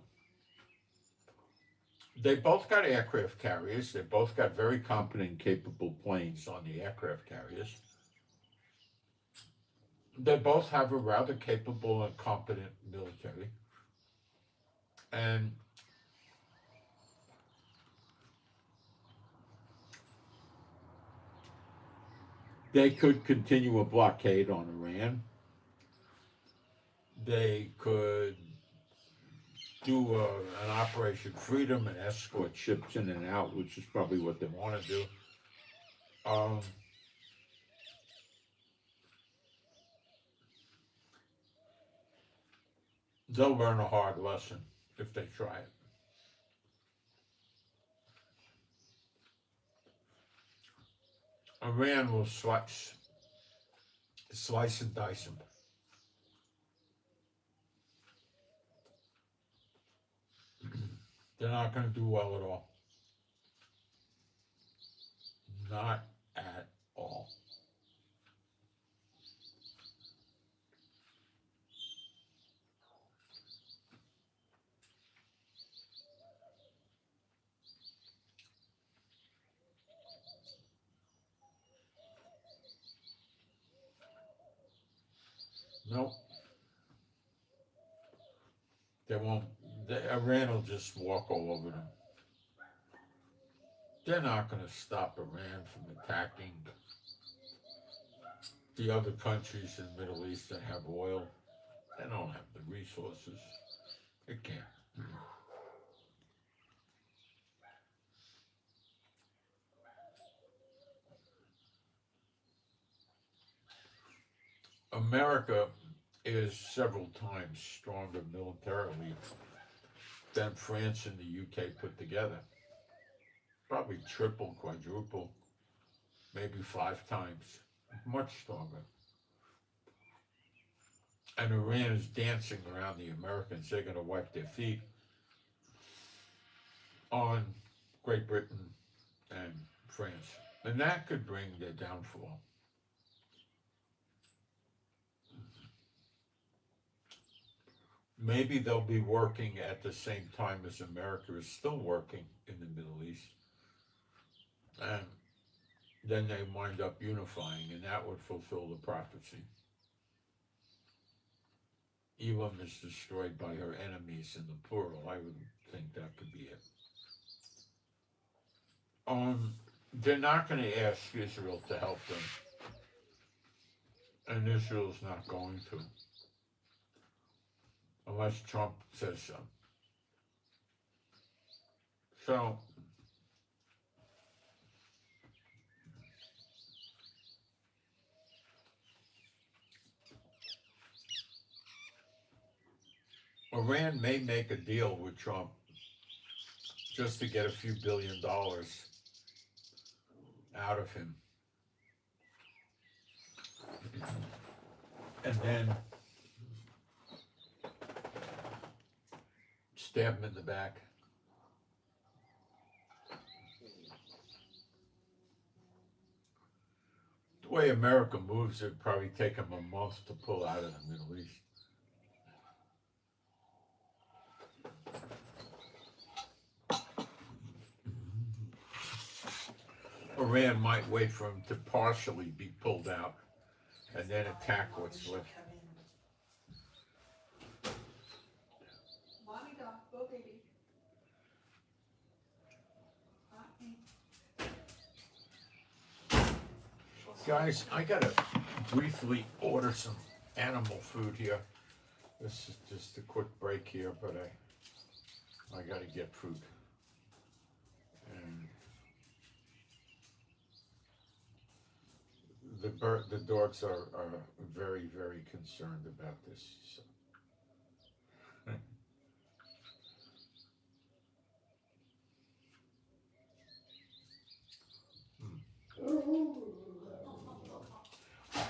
They both got aircraft carriers. They both got very competent and capable planes on the aircraft carriers. They both have a rather capable and competent military. And they could continue a blockade on Iran. They could do an Operation Freedom and escort ships in and out, which is probably what they want to do. Um, they'll learn a hard lesson if they try it. Iran will slice and dice them. They're not going to do well at all. Not at all. Nope. They won't. Iran will just walk all over them. They're not going to stop Iran from attacking the other countries in the Middle East that have oil. They don't have the resources. They can't. America is several times stronger militarily than France and the UK put together. probably triple, quadruple, maybe 5 times, much stronger. And Iran is dancing around the Americans. They're going to wipe their feet on Great Britain and France. And that could bring their downfall. Maybe they'll be working at the same time as America is still working in the Middle East. And then they wind up unifying, and that would fulfill the prophecy. Elam is destroyed by her enemies in the plural. I would think that could be it. They're not going to ask Israel to help them. And Israel's not going to. Unless Trump says so. So, Iran may make a deal with Trump just to get a few $1 billion out of him. And then stab him in the back. The way America moves, it'd probably take him a month to pull out of the Middle East. Iran might wait for him to partially be pulled out and then attack what's left. Guys, I gotta briefly order some animal food here. This is just a quick break here, but I gotta get food. And the dogs are very, very concerned about this. So.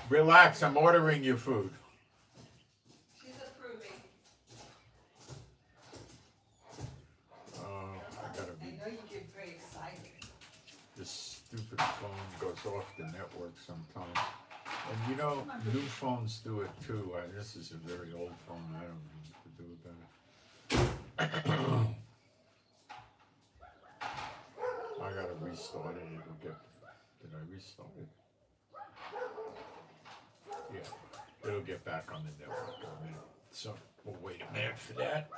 Relax, I'm ordering you food. She's approving. I gotta be. I know you get very excited. This stupid phone goes off the network sometimes. And you know, new phones do it too. This is a very old phone. I don't know what to do with that. I gotta restart it. It'll get. Did I restart it? Yeah, it'll get back on the network in a minute. So we'll wait a minute for that.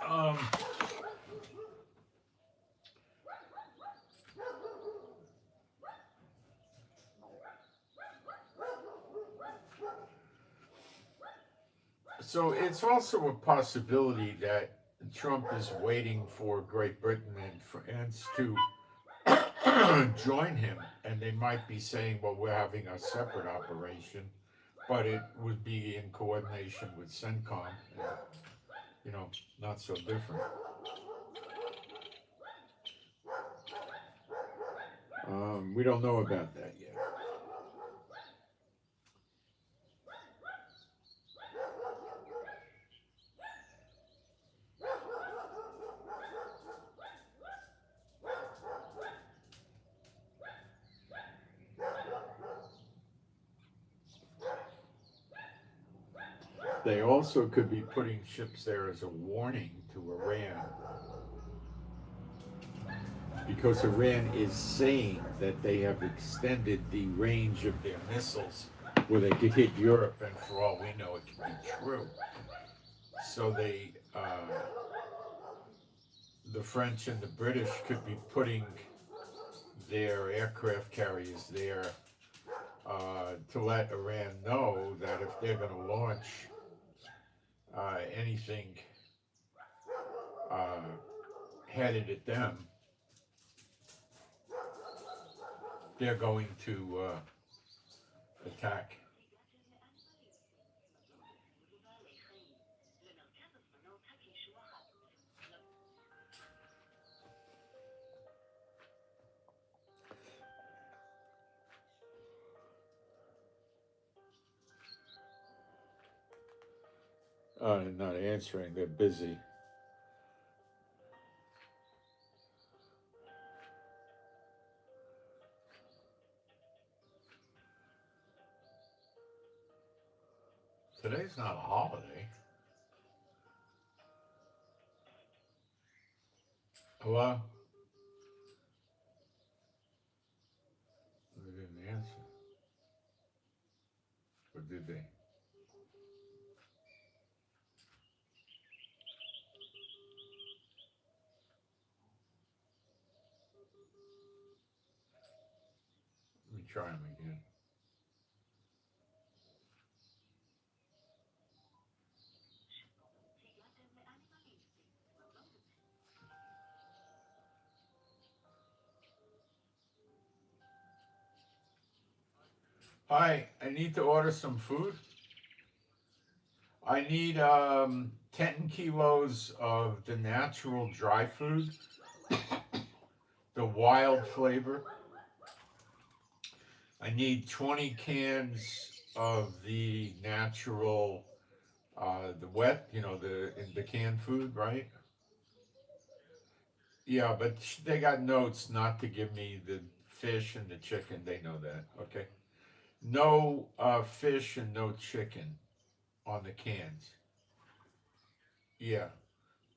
So it's also a possibility that Trump is waiting for Great Britain and France to join him, and they might be saying, well, we're having a separate operation, but it would be in coordination with CENTCOM, and, not so different. We don't know about that yet. They also could be putting ships there as a warning to Iran, because Iran is saying that they have extended the range of their missiles where they could hit Europe, and for all we know, it could be true. So the French and the British could be putting their aircraft carriers there to let Iran know that if they're going to launch anything headed at them, they're going to attack. Not answering. They're busy. Today's not a holiday. Hello? They didn't answer. Or did they? Let me try them again. Hi, I need to order some food. I need 10 kilos of the natural dry food, the wild flavor. I need 20 cans of the natural, the wet, the canned food, right? Yeah, but they got notes not to give me the fish and the chicken. They know that, okay? No fish and no chicken on the cans. Yeah,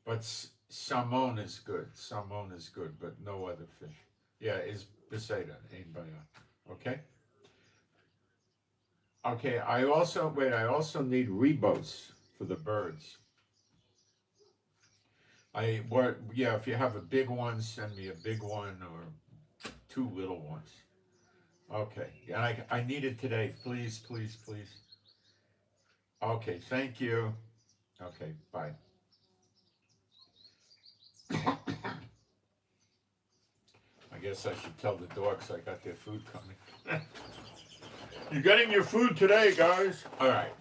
but salmon is good. Salmon is good, but no other fish. Yeah, is beseda, ain't baya. Okay? Okay, I also need rebos for the birds. Yeah, if you have a big one, send me a big one or two little ones. Okay, and I need it today, please, please, please. Okay, thank you. Okay, bye. I guess I should tell the dogs I got their food coming. You're getting your food today, guys. All right.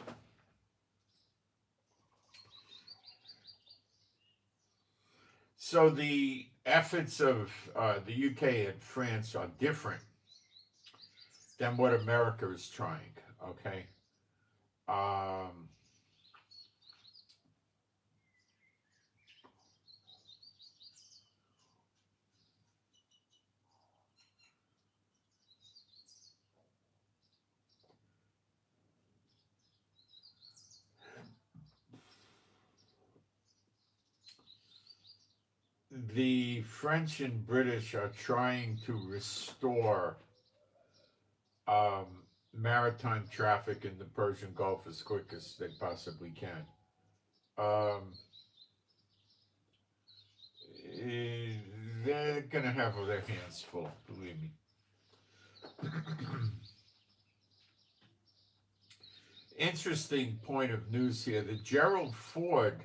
So the efforts of the UK and France are different than what America is trying. Okay. Um, the French and British are trying to restore um, maritime traffic in the Persian Gulf as quick as they possibly can. Um, eh, they're gonna have their hands full, believe me. Interesting point of news here: the Gerald Ford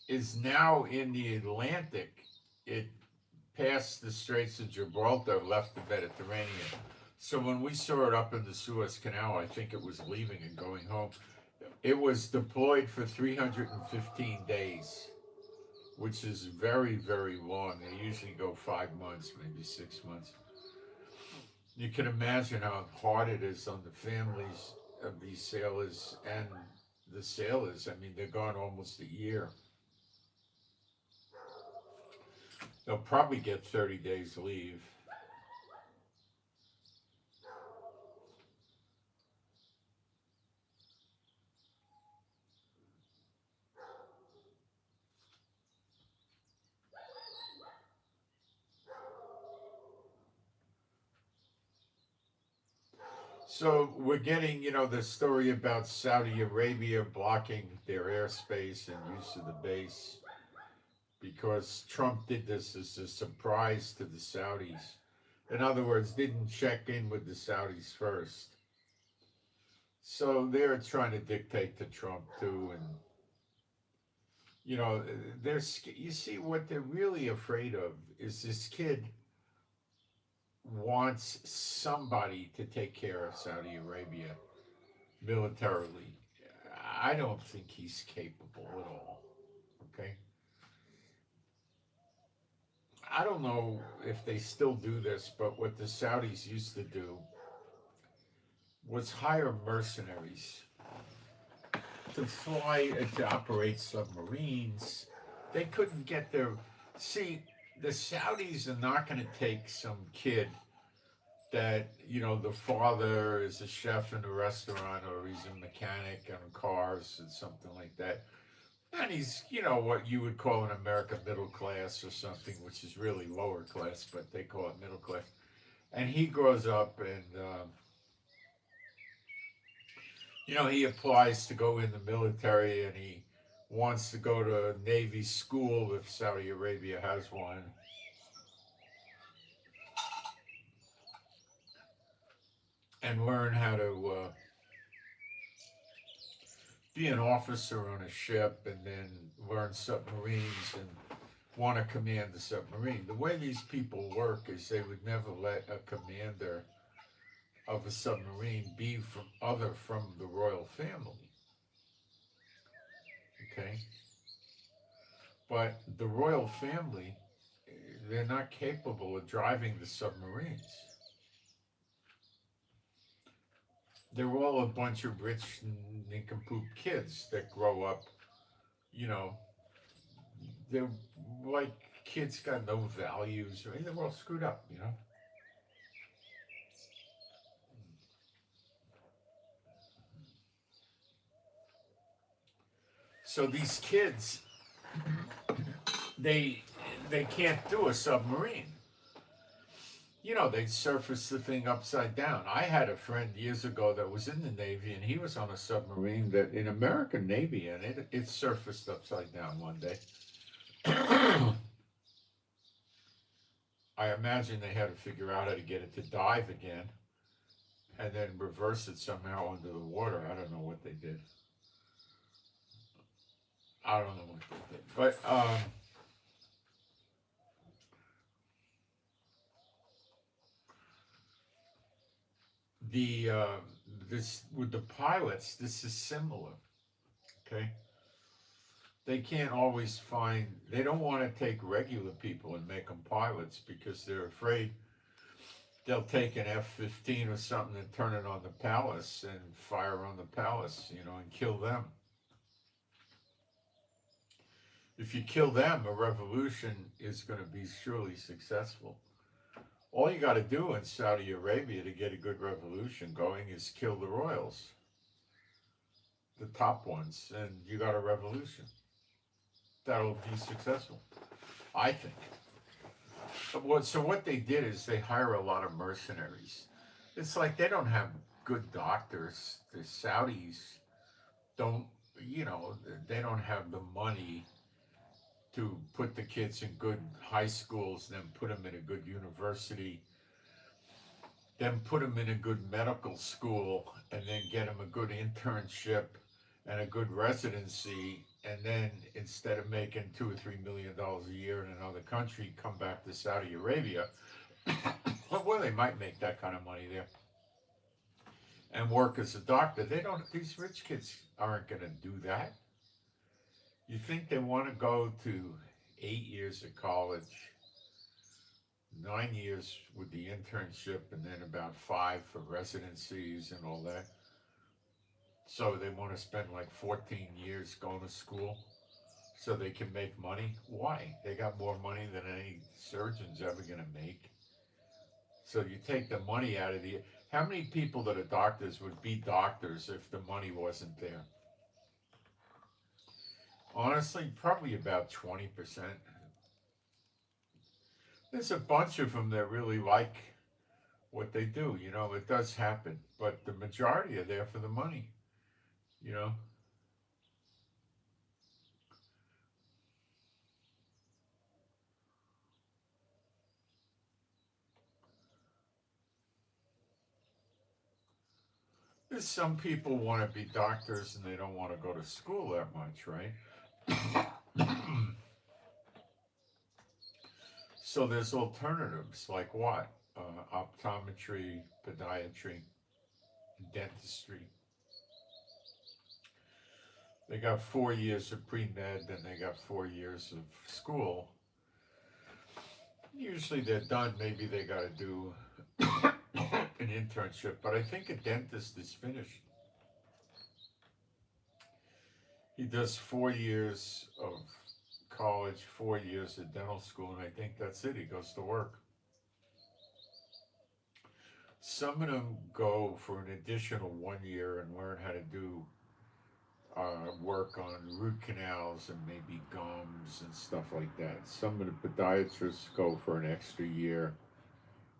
is now in the Atlantic. It passed the Straits of Gibraltar, left the Mediterranean. So when we saw it up in the Suez Canal, I think it was leaving and going home. It was deployed for 315 days, which is very, very long. They usually go 5 months, maybe 6 months. You can imagine how hard it is on the families of these sailors and the sailors. I mean, they're gone almost a year. They'll probably get 30 days leave. So we're getting, the story about Saudi Arabia blocking their airspace and use of the base because Trump did this as a surprise to the Saudis. In other words, didn't check in with the Saudis first. So they're trying to dictate to Trump too, and you see what they're really afraid of is this kid wants somebody to take care of Saudi Arabia militarily. I don't think he's capable at all. Okay. I don't know if they still do this, but what the Saudis used to do was hire mercenaries to fly to operate submarines. They couldn't get their. See, the Saudis are not going to take some kid that the father is a chef in a restaurant or he's a mechanic on cars and something like that, and he's what you would call in America middle class or something, which is really lower class, but they call it middle class. And he grows up and he applies to go in the military and he wants to go to Navy school if Saudi Arabia has one. And learn how to be an officer on a ship and then learn submarines and want to command the submarine. The way these people work is they would never let a commander of a submarine be from the royal family. Okay? But the royal family, they're not capable of driving the submarines. They're all a bunch of rich nincompoop kids that grow up, they're like kids got no values. They're all screwed up. So these kids, they can't do a submarine. They'd surface the thing upside down. I had a friend years ago that was in the Navy, and he was on a submarine that in American Navy, and it surfaced upside down one day. I imagine they had to figure out how to get it to dive again, and then reverse it somehow under the water. I don't know what they did. But this with the pilots, this is similar. Okay, they can't always find. They don't want to take regular people and make them pilots because they're afraid they'll take an F-15 or something and turn it on the palace and fire on the palace, and kill them. If you kill them, a revolution is going to be surely successful. All you got to do in Saudi Arabia to get a good revolution going is kill the royals, the top ones, and you got a revolution. That'll be successful, I think. So what they did is they hire a lot of mercenaries. It's like they don't have good doctors. The Saudis don't, they don't have the money to put the kids in good high schools, then put them in a good university, then put them in a good medical school, and then get them a good internship and a good residency, and then instead of making $2 or $3 million a year in another country, come back to Saudi Arabia. Well, they might make that kind of money there and work as a doctor. These rich kids aren't going to do that. You think they want to go to 8 years of college, 9 years with the internship, and then about 5 for residencies and all that? So they want to spend like 14 years going to school so they can make money? Why? They got more money than any surgeon's ever going to make. So you take the money out of How many people that are doctors would be doctors if the money wasn't there? Honestly, probably about 20%. There's a bunch of them that really like what they do. It does happen. But the majority are there for the money. There's some people want to be doctors and they don't want to go to school that much, right? So there's alternatives like what? Optometry, podiatry, dentistry. They got 4 years of pre-med, then they got 4 years of school. Usually they're done. Maybe they got to do an internship, but I think a dentist is finished. He does 4 years of college, 4 years of dental school, and I think that's it. He goes to work. Some of them go for an additional 1 year and learn how to do work on root canals and maybe gums and stuff like that. Some of the podiatrists go for an extra year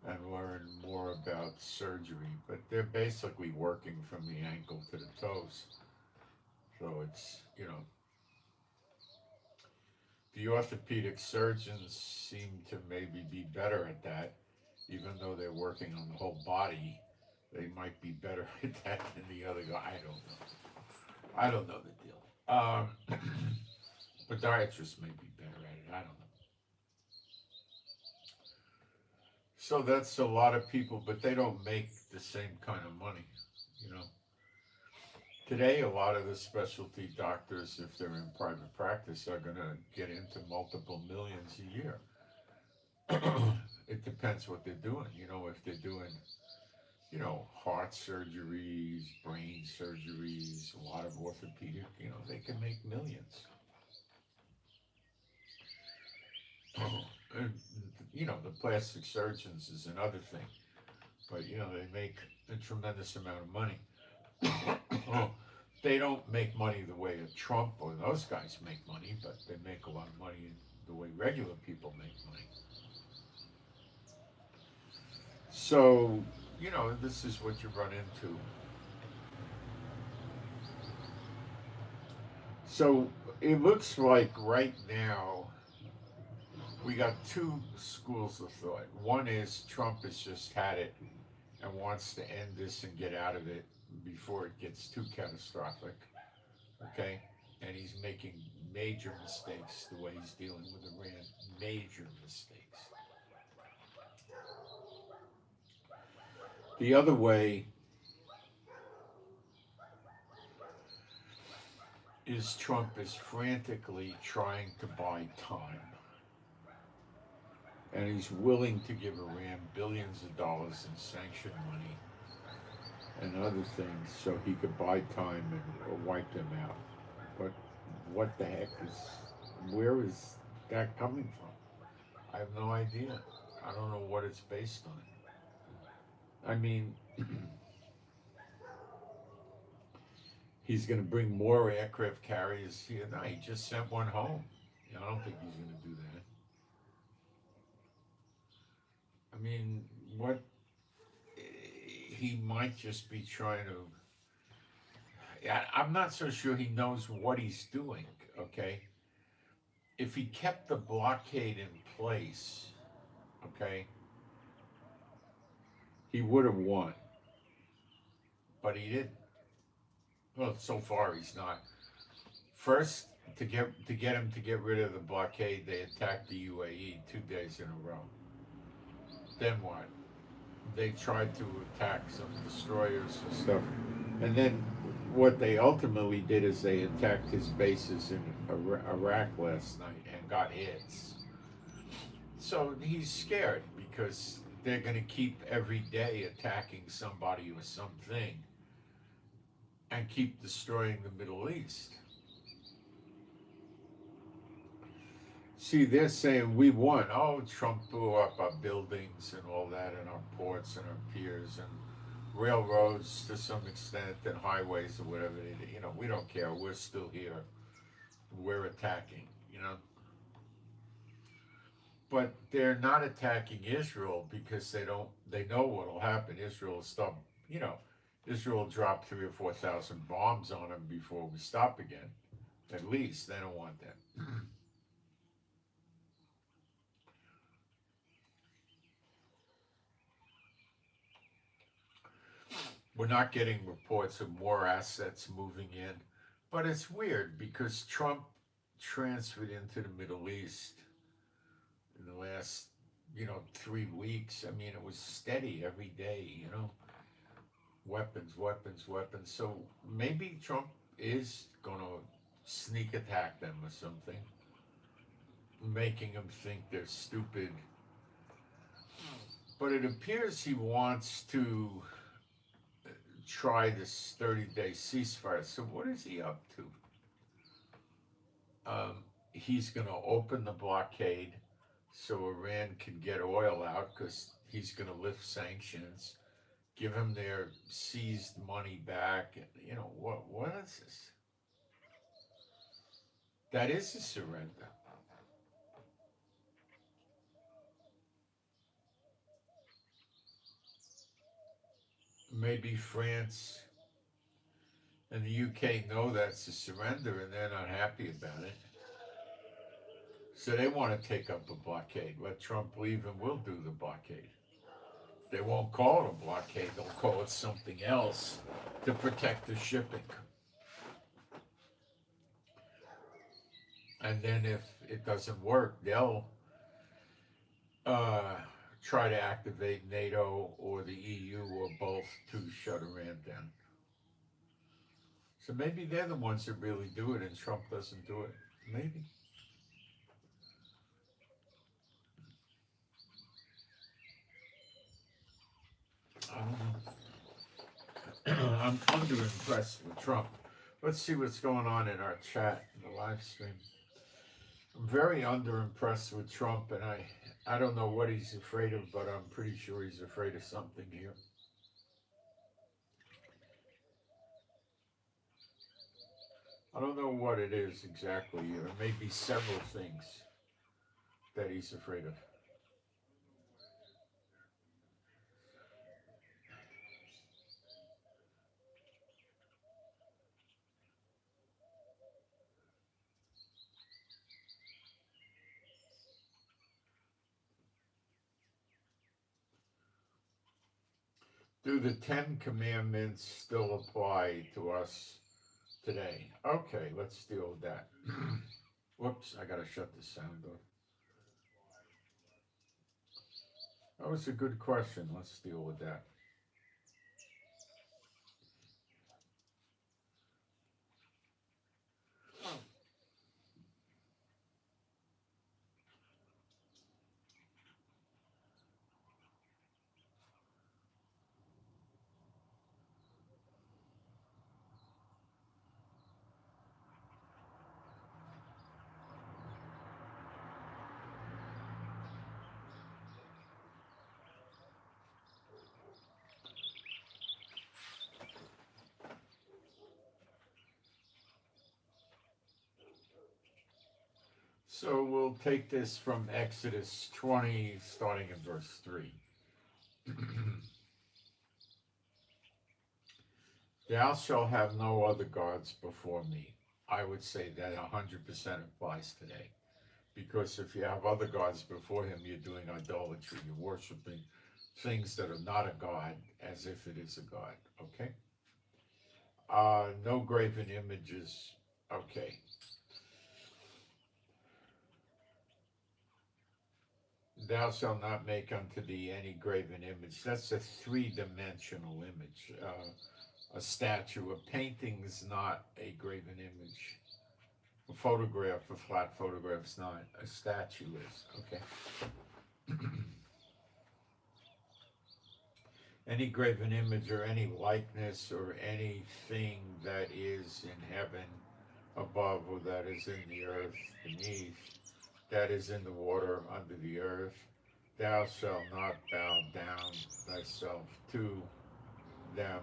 and learn more about surgery, but they're basically working from the ankle to the toes. So it's, the orthopedic surgeons seem to maybe be better at that, even though they're working on the whole body. They might be better at that than the other guy. I don't know the deal. Podiatrists may be better at it. I don't know. So that's a lot of people, but they don't make the same kind of money, you know. Today, a lot of the specialty doctors, if they're in private practice, are going to get into multiple millions a year. It depends what they're doing. If they're doing, heart surgeries, brain surgeries, a lot of orthopedic, they can make millions. And, the plastic surgeons is another thing. But, they make a tremendous amount of money. They don't make money the way a Trump or those guys make money, but they make a lot of money the way regular people make money. So, this is what you run into. So it looks like right now we got two schools of thought. One is Trump has just had it and wants to end this and get out of it before it gets too catastrophic. Okay? And he's making major mistakes the way he's dealing with Iran. Major mistakes. The other way is Trump is frantically trying to buy time. And he's willing to give Iran billions of dollars in sanctioned money and other things so he could buy time and wipe them out. But what the heck where is that coming from? I have no idea. I don't know what it's based on. I mean, he's going to bring more aircraft carriers here. No, he just sent one home. I don't think he's going to do that. I mean, he might just be trying to. I'm not so sure he knows what he's doing, okay? If he kept the blockade in place, okay, he would have won. But he didn't. Well, so far he's not. First, to get him to get rid of the blockade, they attacked the UAE 2 days in a row. Then what? They tried to attack some destroyers and stuff. And then what they ultimately did is they attacked his bases in Iraq last night and got hits. So he's scared because they're going to keep every day attacking somebody or something and keep destroying the Middle East. See, they're saying we won. Oh, Trump blew up our buildings and all that, and our ports and our piers and railroads to some extent, and highways or whatever. We don't care. We're still here. We're attacking. But they're not attacking Israel because they know what'll happen. Israel will stop. Israel will drop 3,000 or 4,000 bombs on them before we stop again. At least they don't want that. We're not getting reports of more assets moving in, but it's weird because Trump transferred into the Middle East in the last, 3 weeks. I mean, it was steady every day, weapons, weapons, weapons. So maybe Trump is going to sneak attack them or something, making them think they're stupid. But it appears he wants to try this 30-day ceasefire. So what is he up to? He's going to open the blockade so Iran can get oil out because he's going to lift sanctions, give them their seized money back. You know, what is this? That is a surrender. Maybe France and the UK know that's a surrender and they're not happy about it. So they want to take up a blockade. Let Trump leave and we'll do the blockade. They won't call it a blockade, they'll call it something else to protect the shipping. And then if it doesn't work, they'll try to activate NATO or the EU or both to shut Iran down. So maybe they're the ones that really do it and Trump doesn't do it. Maybe. I don't know. I'm under impressed with Trump. Let's see what's going on in our chat in the live stream. I'm very under impressed with Trump, and I don't know what he's afraid of, but I'm pretty sure he's afraid of something here. I don't know what it is exactly. There may be several things that he's afraid of. Do the 10 Commandments still apply to us today? Okay, let's deal with that. Whoops, I gotta shut the sound off. That was a good question. Let's deal with that. So we'll take this from Exodus 20, starting in verse 3. Thou shalt have no other gods before me. I would say that 100% applies today. Because if you have other gods before him, you're doing idolatry. You're worshiping things that are not a god as if it is a god. Okay? No graven images. Okay. Thou shalt not make unto thee any graven image. That's a three-dimensional image. A statue, a painting is not a graven image. A photograph, a flat photograph is not. A statue is. Okay. Any graven image or any likeness or anything that is in heaven above or that is in the earth beneath, that is in the water under the earth, thou shalt not bow down thyself to them,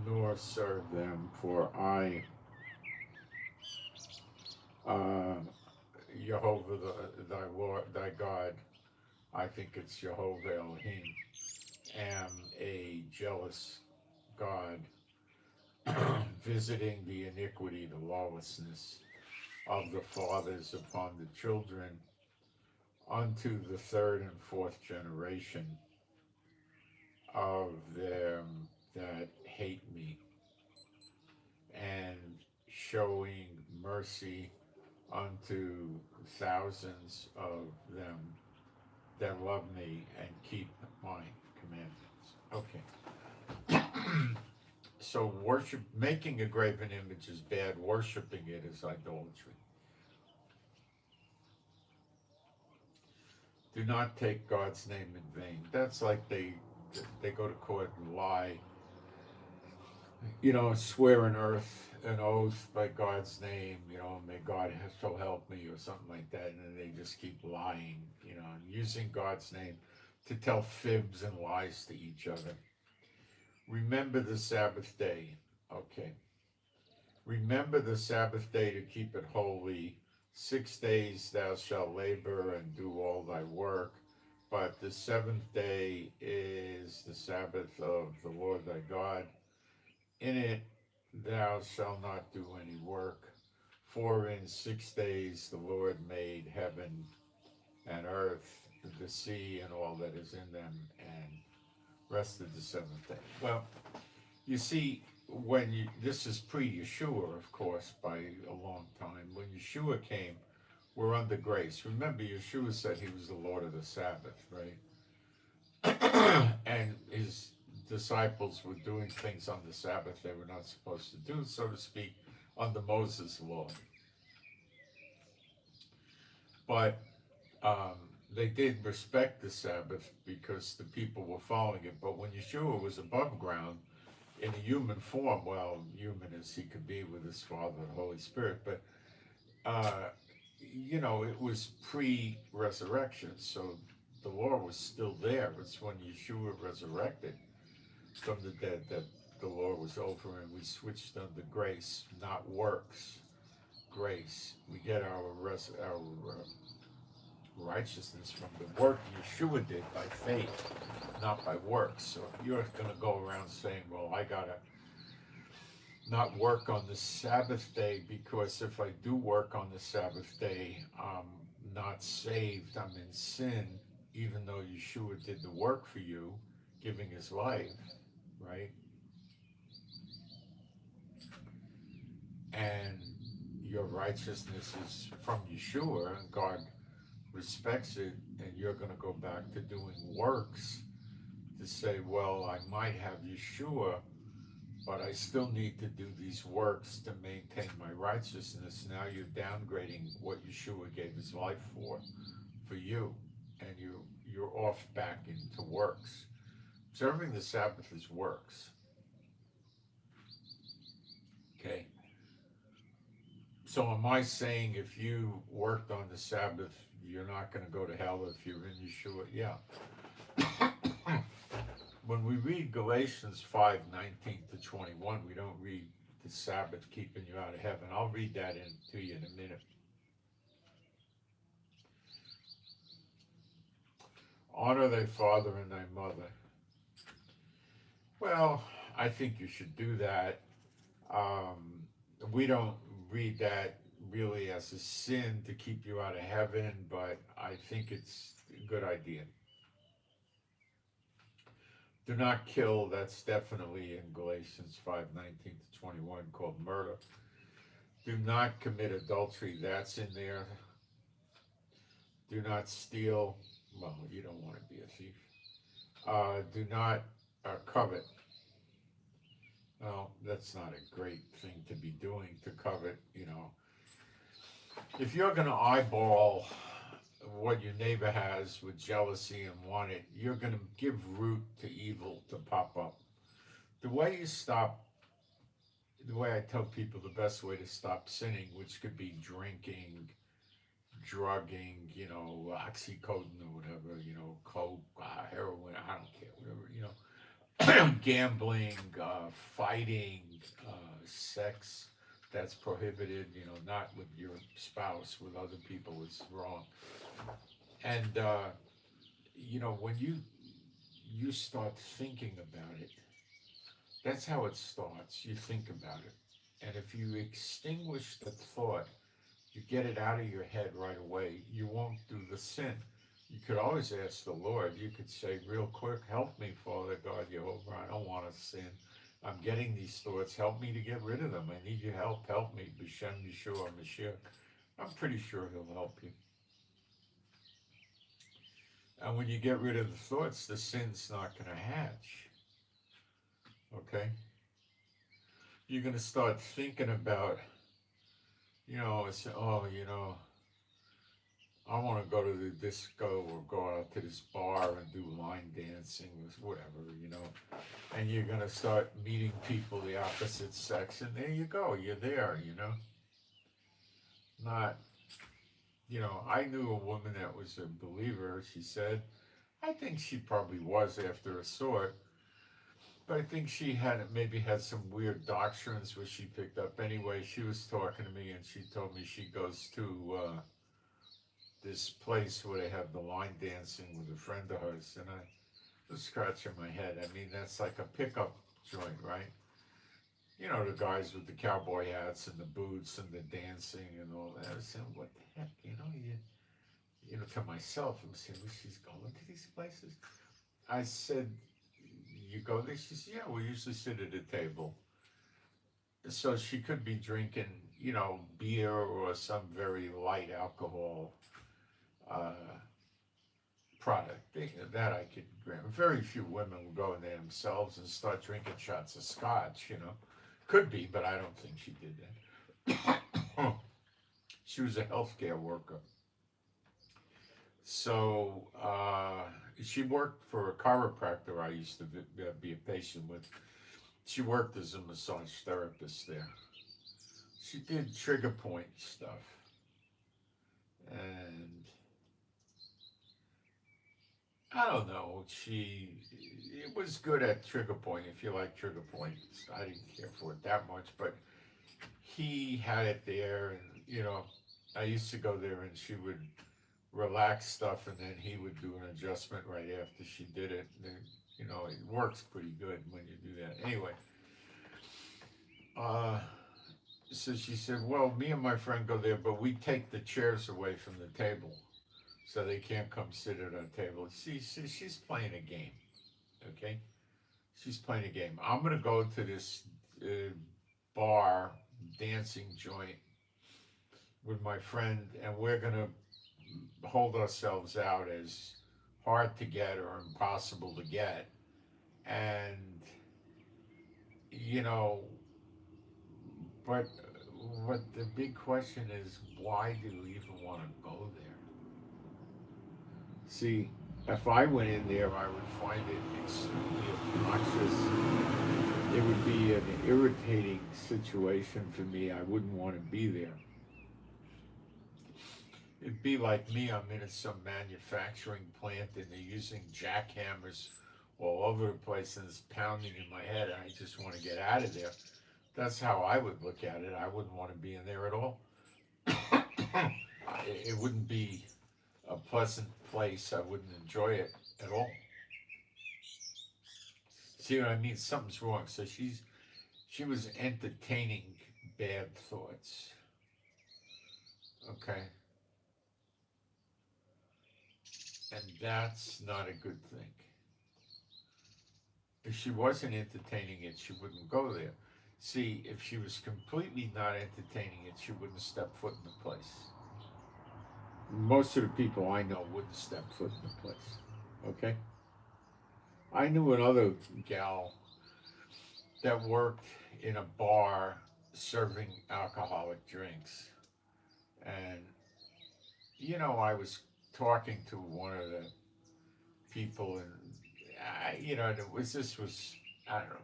nor serve them, for I, Jehovah, thy Lord, thy God, I think it's Jehovah Elohim, am a jealous God, visiting the iniquity, the lawlessness of the fathers upon the children, unto the third and fourth generation of them that hate me, and showing mercy unto thousands of them that love me and keep my commandments. Okay. So making a graven image is bad. Worshiping it is idolatry. Do not take God's name in vain. That's like they go to court and lie swear an oath by God's name, may God so help me or something like that, and then they just keep lying, using God's name to tell fibs and lies to each other. Remember the Sabbath day. Okay. Remember the Sabbath day to keep it holy. 6 days thou shalt labor and do all thy work, but the seventh day is the Sabbath of the Lord thy God. In it thou shalt not do any work, for in 6 days the Lord made heaven and earth, the sea and all that is in them, and rested the seventh day. Well, you see, this is pre-Yeshua, of course, by a long time. When Yeshua came, we're under grace. Remember, Yeshua said he was the Lord of the Sabbath, right? And his disciples were doing things on the Sabbath they were not supposed to do, so to speak, under Moses' law. But they did respect the Sabbath because the people were following it. But when Yeshua was above ground, in a human form, well, human as he could be with his Father and Holy Spirit, but it was pre-resurrection, so the law was still there. It's when Yeshua resurrected from the dead that the law was over, and we switched under grace, not works. Grace. We get our righteousness from the work Yeshua did by faith, not by works. So if you're going to go around saying, well, I got to not work on the Sabbath day because if I do work on the Sabbath day, I'm not saved, I'm in sin, even though Yeshua did the work for you, giving his life, right? And your righteousness is from Yeshua, and God respects it, and you're going to go back to doing works to say, well, I might have Yeshua, but I still need to do these works to maintain my righteousness. Now you're downgrading what Yeshua gave his life for you, and you're off back into works. Observing the Sabbath is works. Okay. So am I saying if you worked on the Sabbath, you're not going to go to hell if you're in Yeshua? Yeah. When we read Galatians 5:19-21, we don't read the Sabbath keeping you out of heaven. I'll read that to you in a minute. Honor thy father and thy mother. Well, I think you should do that. We don't read that really as a sin to keep you out of heaven, but I think it's a good idea. Do not kill, that's definitely in Galatians 5:19-21, called murder. Do not commit adultery, that's in there. Do not steal, well, you don't want to be a thief. Do not covet. Well, that's not a great thing to be doing, to covet, If you're going to eyeball what your neighbor has with jealousy and want it, you're going to give root to evil to pop up. The way I tell people the best way to stop sinning, which could be drinking, drugging, oxycodone or whatever, coke, heroin, I don't care, whatever, gambling, fighting, sex that's prohibited, not with your spouse, with other people is wrong. And, when you start thinking about it, that's how it starts. You think about it. And if you extinguish the thought, you get it out of your head right away, you won't do the sin. You could always ask the Lord. You could say real quick, help me, Father God, Jehovah, I don't want to sin. I'm getting these thoughts. Help me to get rid of them. I need your help. Help me. B'Shem Yeshua Mashiach. I'm pretty sure he'll help you. And when you get rid of the thoughts, the sin's not going to hatch. Okay? You're going to start thinking about, I want to go to the disco or go out to this bar and do line dancing or whatever, you know. And you're going to start meeting people the opposite sex, and there you go, you're there, you know. Not, you know, I knew a woman that was a believer, she said. I think she probably was after a sort, but I think she had maybe had some weird doctrines which she picked up. Anyway, she was talking to me and she told me she goes to this place where they have the line dancing with a friend of hers, and I was scratching my head. I mean, that's like a pickup joint, right? You know, the guys with the cowboy hats and the boots and the dancing and all that. I was saying, what the heck, you know, to myself, I'm saying, well, she's going to these places. I said, you go there? She said, yeah, we usually sit at a table. So she could be drinking, you know, beer or some very light alcohol uh, product. That I could grant. Very few women will go in there themselves and start drinking shots of scotch, you know. Could be, but I don't think she did that. She was a healthcare worker. So she worked for a chiropractor I used to be a patient with. She worked as a massage therapist there. She did trigger point stuff. And I don't know, it was good at trigger point if you like trigger point. I didn't care for it that much, but he had it there, and you know, I used to go there and she would relax stuff and then he would do an adjustment right after she did it. And you know, it works pretty good when you do that. Anyway, uh, so she said, well, me and my friend go there, but we take the chairs away from the table so they can't come sit at our table. She's playing a game, okay? She's playing a game. I'm gonna go to this bar, dancing joint with my friend, and we're gonna hold ourselves out as hard to get or impossible to get. And, you know, but what the big question is, why do you even want to go there? See, if I went in there, I would find it extremely obnoxious. It would be an irritating situation for me. I wouldn't want to be there. It'd be like me, I'm in some manufacturing plant and they're using jackhammers all over the place and it's pounding in my head and I just want to get out of there. That's how I would look at it. I wouldn't want to be in there at all. It wouldn't be a pleasant place. I wouldn't enjoy it at all. See what I mean? Something's wrong. So she was entertaining bad thoughts. Okay. And that's not a good thing. If she wasn't entertaining it, she wouldn't go there. See, if she was completely not entertaining it, she wouldn't step foot in the place. Most of the people I know wouldn't step foot in the place. Okay? I knew another gal that worked in a bar serving alcoholic drinks. And, you know, I was talking to one of the people, and, you know, I don't know,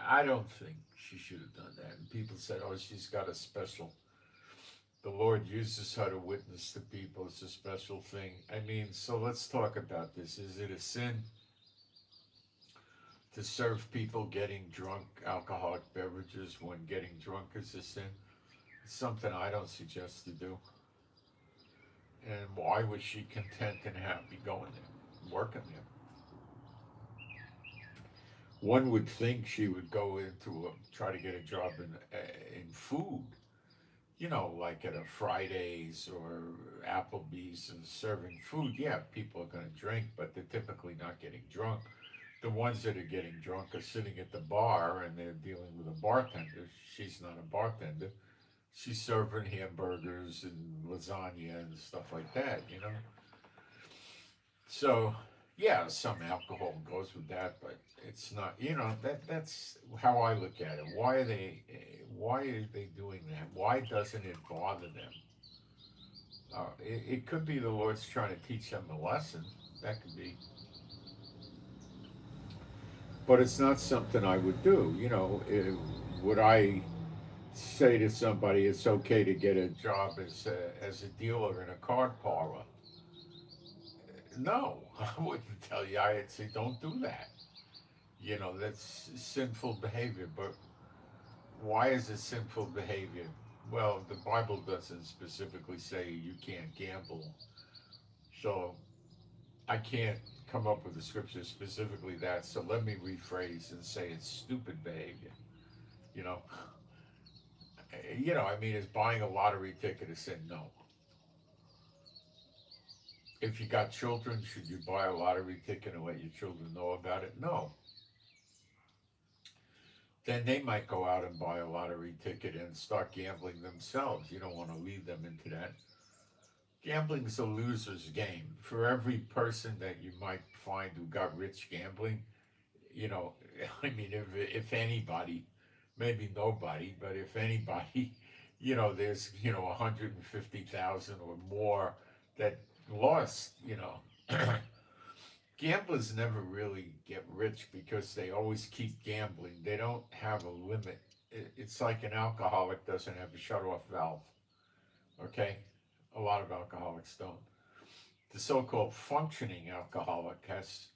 I don't think she should have done that. And people said, oh, she's got a special, the Lord uses her to witness to people. It's a special thing. I mean, so let's talk about this. Is it a sin to serve people getting drunk alcoholic beverages when getting drunk is a sin? It's something I don't suggest to do. And why was she content and happy going there, working there? One would think she would go try to get a job in food, you know, like at a Fridays or Applebee's and serving food. Yeah, people are going to drink, but they're typically not getting drunk. The ones that are getting drunk are sitting at the bar and they're dealing with a bartender. She's not a bartender. She's serving hamburgers and lasagna and stuff like that, you know. So, yeah, some alcohol goes with that, but it's not. You know, that's how I look at it. Why are they doing that? Why doesn't it bother them? It could be the Lord's trying to teach them a lesson. That could be. But it's not something I would do. Would I say to somebody it's okay to get a job as a dealer in a card parlor? No, I wouldn't tell you. I'd say don't do that. That's sinful behavior. But why is it sinful behavior? Well, the Bible doesn't specifically say you can't gamble. So I can't come up with a scripture specifically that. So let me rephrase and say it's stupid behavior. You know, I mean, is buying a lottery ticket a sin? No. If you got children, should you buy a lottery ticket and let your children know about it? No. Then they might go out and buy a lottery ticket and start gambling themselves. You don't want to lead them into that. Gambling's a loser's game. For every person that you might find who got rich gambling, you know, I mean, if anybody, maybe nobody, but if anybody, there's 150,000 or more that lost. Gamblers never really get rich because they always keep gambling. They don't have a limit. It's like an alcoholic doesn't have a shut-off valve. Okay, a lot of alcoholics don't. The so-called functioning alcoholic has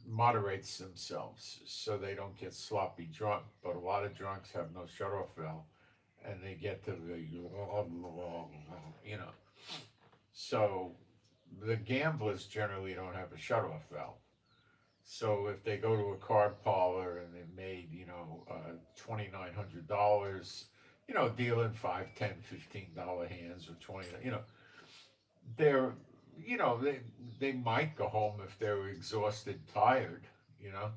moderates themselves so they don't get sloppy drunk. But a lot of drunks have no shut-off valve, and they get to the So the gamblers generally don't have a shut-off valve. So if they go to a card parlor and they made $2,900, dealing $5, $10, $15 hands or 20, they're they might go home if they're exhausted, tired, you know.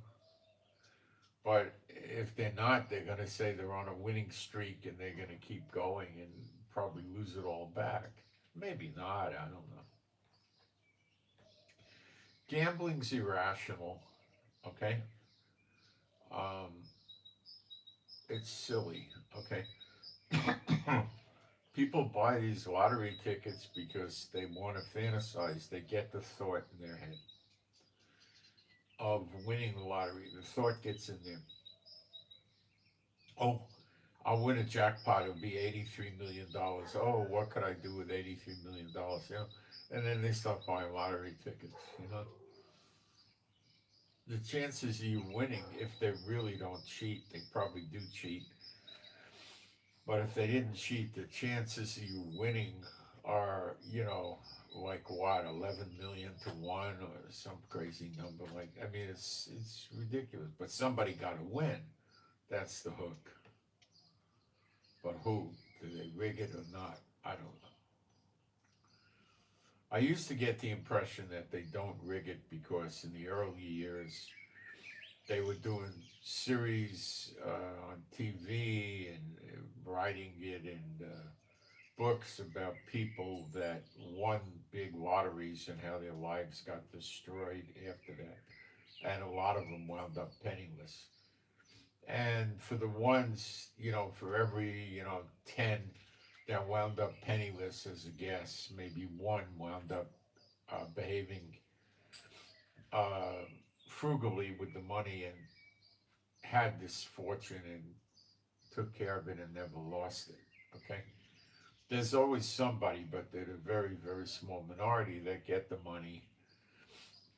But if they're not, they're gonna say they're on a winning streak and they're gonna keep going and probably lose it all back. Maybe not. I don't know. Gambling's irrational. Okay. Um, it's silly. Okay. People buy these lottery tickets because they want to fantasize. They get the thought in their head of winning the lottery. The thought gets in there. Oh, I'll win a jackpot. It'll be $83 million. Oh, what could I do with $83 million? And then they start buying lottery tickets. The chances of you winning, if they really don't cheat, they probably do cheat. But if they didn't cheat, the chances of you winning are, like what, 11 million to one or some crazy number. Like, I mean, it's ridiculous. But somebody got to win. That's the hook. But who? Do they rig it or not? I don't know. I used to get the impression that they don't rig it because in the early years they were doing series on TV and writing it in books about people that won big lotteries and how their lives got destroyed after that. And a lot of them wound up penniless. And for the ones, for every, 10 that wound up penniless as a guess, maybe one wound up behaving uh, frugally with the money and had this fortune and took care of it and never lost it. Okay? There's always somebody, but they're a very, very small minority that get the money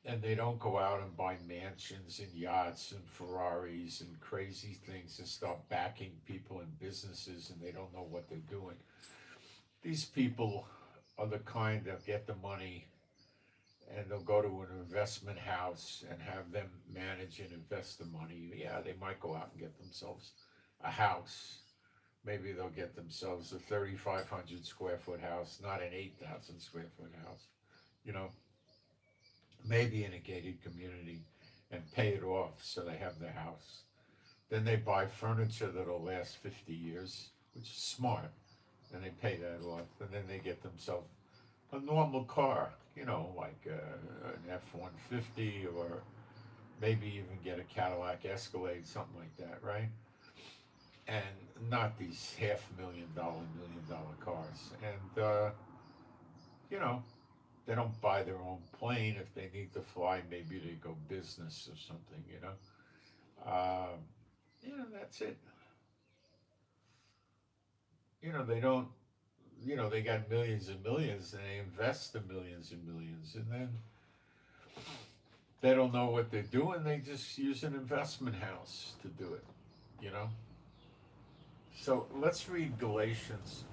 and they don't go out and buy mansions and yachts and Ferraris and crazy things and start backing people and businesses and they don't know what they're doing. These people are the kind that get the money and they'll go to an investment house and have them manage and invest the money. Yeah, they might go out and get themselves a house. Maybe they'll get themselves a 3,500 square foot house, not an 8,000 square foot house. You know, maybe in a gated community and pay it off so they have their house. Then they buy furniture that'll last 50 years, which is smart, and they pay that off. And then they get themselves a normal car, like an F-150 or maybe even get a Cadillac Escalade, something like that, right? and not these $500,000, $1 million cars. And you know, they don't buy their own plane. If they need to fly, maybe they go business or something. That's it. They don't. They got millions and millions, and they invest the millions and millions, and then they don't know what they're doing. They just use an investment house to do it. You know. So let's read Galatians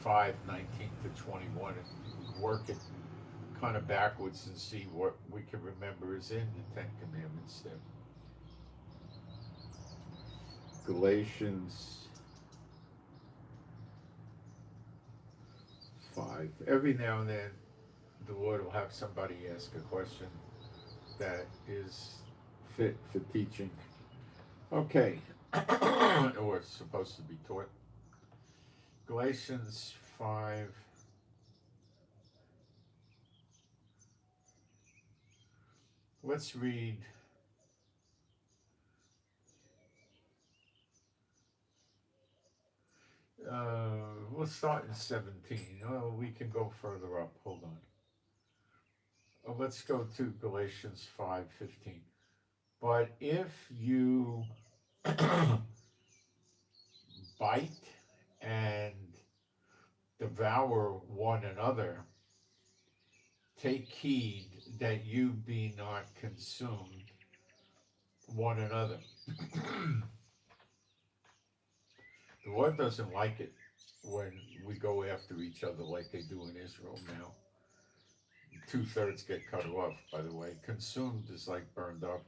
5:19-21 and work it kind of backwards and see what we can remember is in the Ten Commandments there. Galatians 5. Every now and then, the Lord will have somebody ask a question that is fit for teaching. Okay, or supposed to be taught. Galatians 5. Let's read we'll start in 17. Oh, we can go further up. Hold on. Let's go to Galatians 5:15. But if you bite and devour one another, take heed that you be not consumed one another. The Lord doesn't like it when we go after each other like they do in Israel now. 2/3 get cut off, by the way. Consumed is like burned up,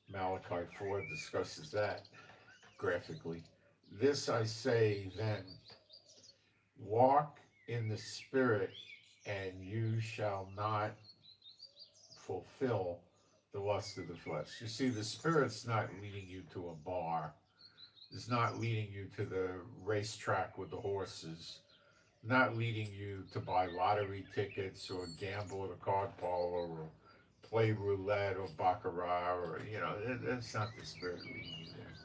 Malachi 4 discusses that graphically. This I say then, walk in the Spirit, and you shall not fulfill the lust of the flesh. You see, the Spirit's not leading you to a bar. It's not leading you to the racetrack with the horses. Not leading you to buy lottery tickets or gamble at a card parlor or play roulette or baccarat that's not the Spirit leading you there.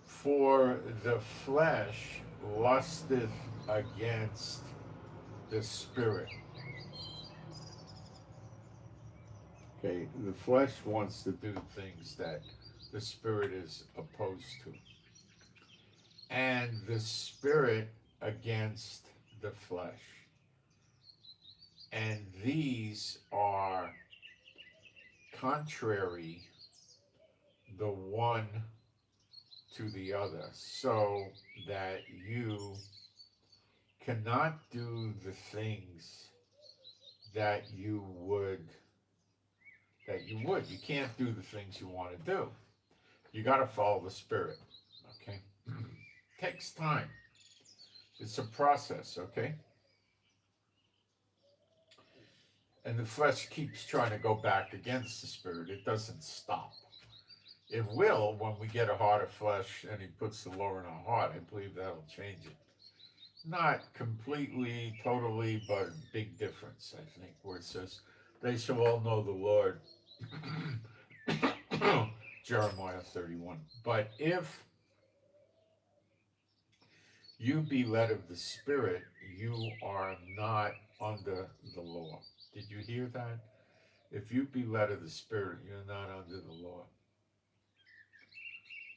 For the flesh lusteth against the Spirit. Okay, the flesh wants to do things that the Spirit is opposed to. And the Spirit against the flesh. And these are contrary the one to the other, so that you cannot do the things that you would. You can't do the things you want to do. You got to follow the Spirit, okay? Takes time. It's a process, okay? And the flesh keeps trying to go back against the Spirit. It doesn't stop. It will when we get a heart of flesh and he puts the law in our heart. I believe that'll change it. Not completely, totally, but a big difference, I think, where it says, they shall all know the Lord. Jeremiah 31. But if you be led of the Spirit, you are not under the law. Did you hear that? If you be led of the Spirit, you're not under the law.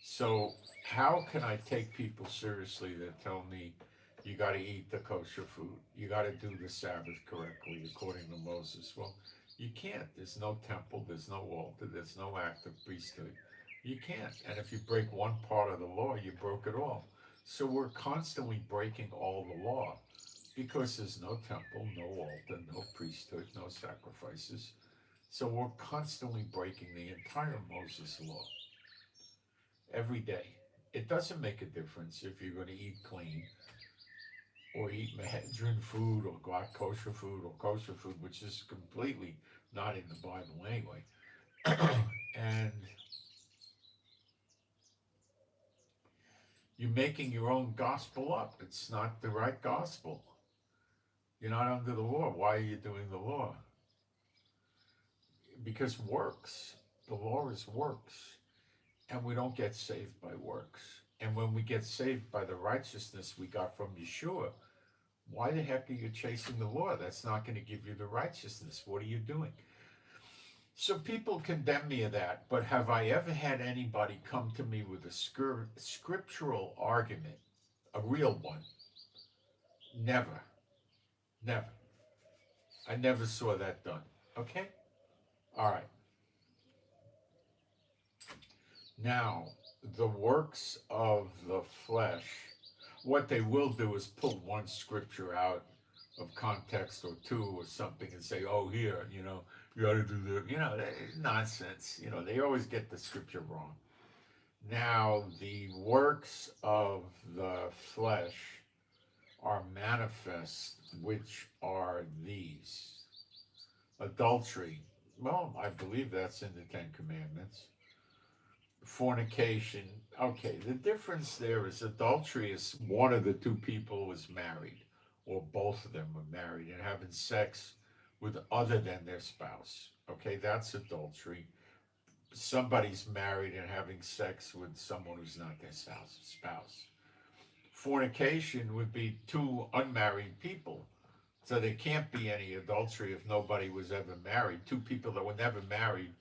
So how can I take people seriously that tell me you got to eat the kosher food, you got to do the Sabbath correctly according to Moses? Well, you can't. There's no temple, there's no altar, there's no act of priesthood. You can't. And if you break one part of the law, you broke it all. So we're constantly breaking all the law because there's no temple, no altar, no priesthood, no sacrifices. So we're constantly breaking the entire Moses law every day. It doesn't make a difference if you're going to eat clean or eat Mahedran food or kosher food or kosher food, which is completely not in the Bible anyway. And you're making your own gospel up. It's not the right gospel. You're not under the law. Why are you doing the law? Because works. The law is works. and we don't get saved by works. And when we get saved by the righteousness we got from Yeshua, why the heck are you chasing the law? That's not going to give you the righteousness. What are you doing? So people condemn me of that, but have I ever had anybody come to me with a scriptural argument, a real one? Never. Never. I never saw that done. Okay? All right. Now, the works of the flesh, what they will do is pull one scripture out of context or two or something and say, oh, here, you know, you got to do that. You know, nonsense. You know, they always get the scripture wrong. Now, the works of the flesh are manifest, which are these: adultery. Well, I believe that's in the Ten Commandments. Fornication. Okay, the difference there is adultery is one of the two people was married, or both of them were married and having sex with other than their spouse. Okay, that's adultery. Somebody's married and having sex with someone who's not their spouse. Fornication would be two unmarried people. So there can't be any adultery if nobody was ever married. Two people that were never married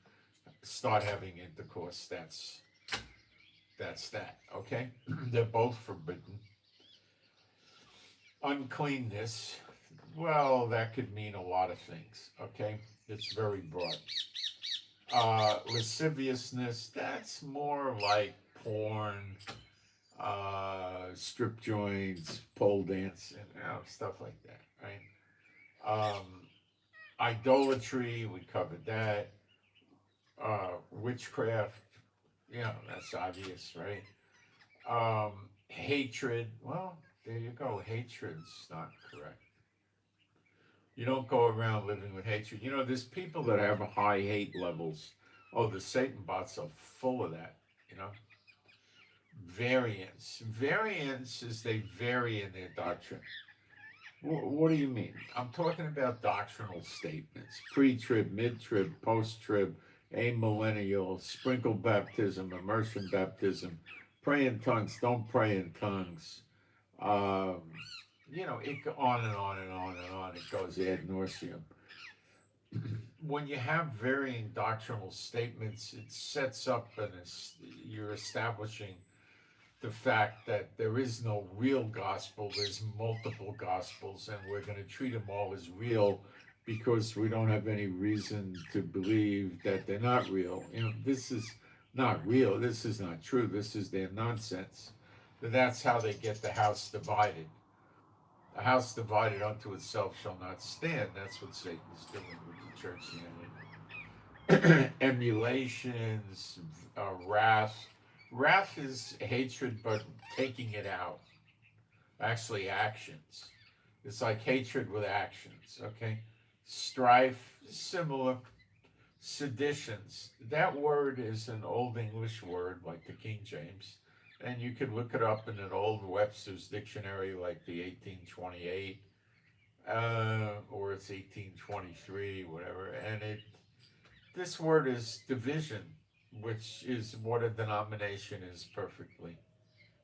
start having intercourse. That's that. Okay? They're both forbidden. Uncleanness, well, that could mean a lot of things. Okay? It's very broad. Lasciviousness, that's more like porn, strip joints, pole dancing, stuff like that, right? Idolatry, we covered that. Witchcraft, that's obvious, right? Hatred, well, there you go. Hatred's not correct. You don't go around living with hatred. You know, there's people that have high hate levels. Oh, the Satan bots are full of that, you know. Variance. Variance is they vary in their doctrine. What do you mean? I'm talking about doctrinal statements: pre-trib, mid-trib, post-trib, amillennial, sprinkle baptism, immersion baptism, pray in tongues, don't pray in tongues. It go on and on and on and on. It goes ad nauseum. When you have varying doctrinal statements, it sets up you're establishing the fact that there is no real gospel, there's multiple gospels, and we're going to treat them all as real because we don't have any reason to believe that they're not real. This is not real, this is not true, this is their nonsense. That's how they get the house divided. A house divided unto itself shall not stand. That's what Satan is doing with the church. Emulations, wrath. Wrath is hatred, but taking it out. Actually, actions. It's like hatred with actions, okay? Strife, similar. Seditions. That word is an Old English word, like the King James. And you can look it up in an old Webster's dictionary, like the 1828, or it's 1823, whatever. And this word is division, which is what a denomination is perfectly,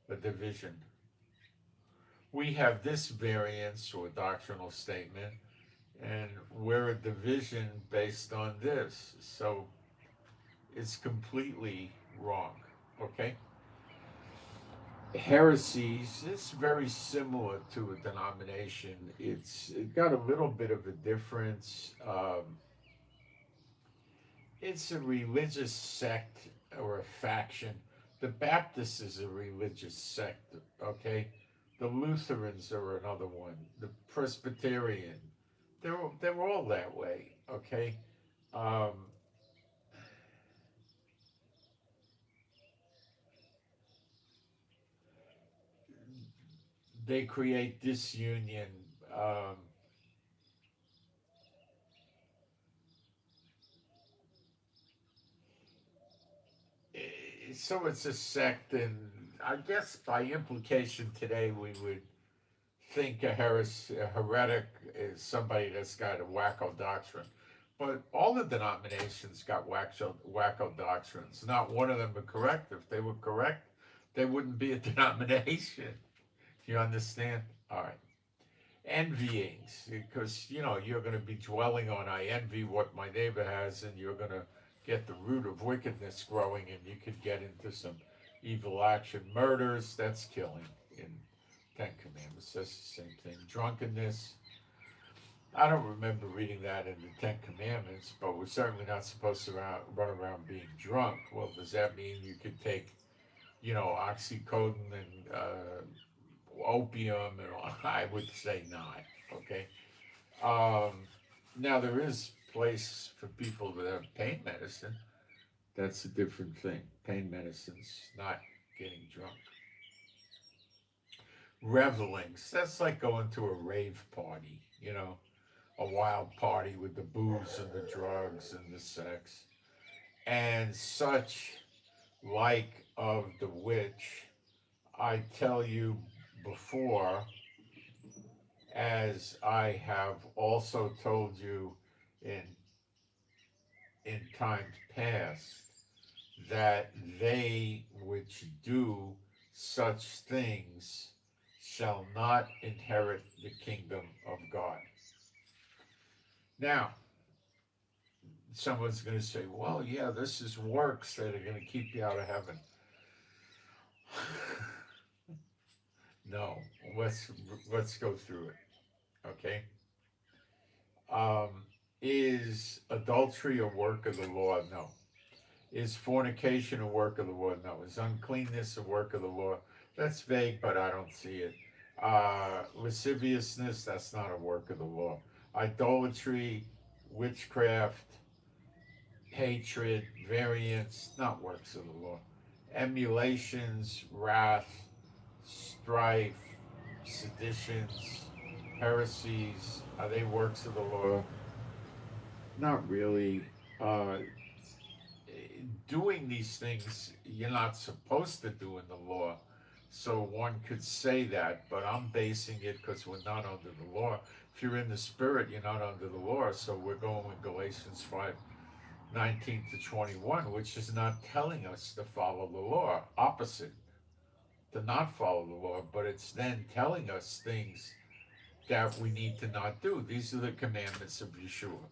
a division. We have this variance or doctrinal statement, and we're a division based on this. So it's completely wrong, okay? Heresies, it's very similar to a denomination. It got a little bit of a difference. It's a religious sect or a faction. The Baptist is a religious sect, okay? The Lutherans are another one. The Presbyterian, they're all that way, okay? Um, they create disunion. Um, so it's a sect, and I guess by implication today we would think a heretic is somebody that's got a wacko doctrine. But all the denominations got wacko doctrines. Not one of them are correct. If they were correct, they wouldn't be a denomination. You understand? All right. Envyings, because you're going to be dwelling on, I envy what my neighbor has, and you're going to get the root of wickedness growing, and you could get into some evil action. Murders, that's killing in Ten Commandments. That's the same thing. Drunkenness, I don't remember reading that in the Ten Commandments, but we're certainly not supposed to run around being drunk. Well, does that mean you could take, oxycodone and opium? And all? I would say not. Okay. Now there is place for people that have pain medicine. That's a different thing. Pain medicine's not getting drunk. Revelings. That's like going to a rave party. A wild party with the booze and the drugs and the sex and such like of the which I tell you before, as I have also told you in times past, that they which do such things shall not inherit the kingdom of God. Now, someone's going to say, well, yeah, this is works that are going to keep you out of heaven. No, let's go through it. Okay. Is adultery a work of the law? No. Is fornication a work of the law? No. Is uncleanness a work of the law? That's vague, but I don't see it. Lasciviousness, that's not a work of the law. Idolatry, witchcraft, hatred, variance, not works of the law. Emulations, wrath, strife, seditions, heresies, are they works of the law? Not really. Doing these things you're not supposed to do in the law, so one could say that, but I'm basing it because we're not under the law. If you're in the Spirit, you're not under the law, so we're going with Galatians 5:19 to 21, which is not telling us to follow the law, opposite, to not follow the law, but it's then telling us things that we need to not do. These are the commandments of Yeshua.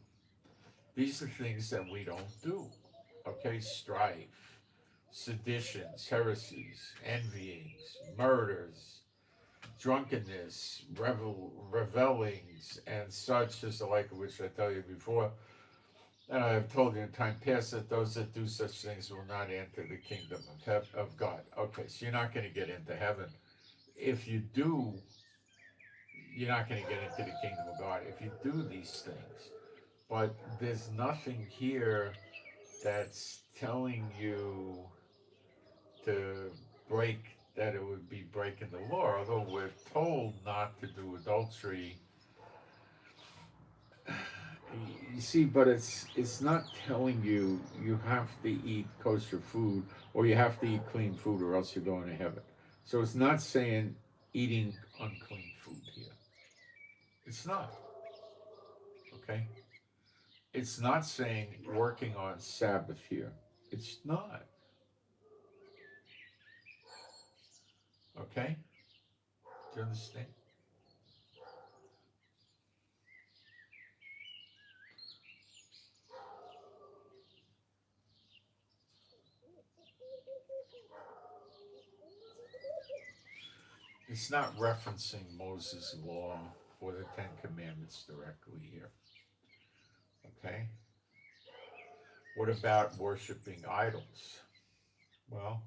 These are things that we don't do. Okay, strife, seditions, heresies, envyings, murders, drunkenness, revelings, and such is the like of which I tell you before. And I have told you in time past that those that do such things will not enter the kingdom of God. Okay, so you're not going to get into heaven. If you do, you're not going to get into the kingdom of God if you do these things. But there's nothing here that's telling you to break, that it would be breaking the law, although we're told not to do adultery. You see, but it's not telling you you have to eat kosher food or you have to eat clean food or else you're going to heaven. So it's not saying eating unclean food here. It's not. Okay? It's not saying working on Sabbath here. It's not. Okay? Do you understand? It's not referencing Moses' law or the Ten Commandments directly here. Okay? What about worshiping idols? Well,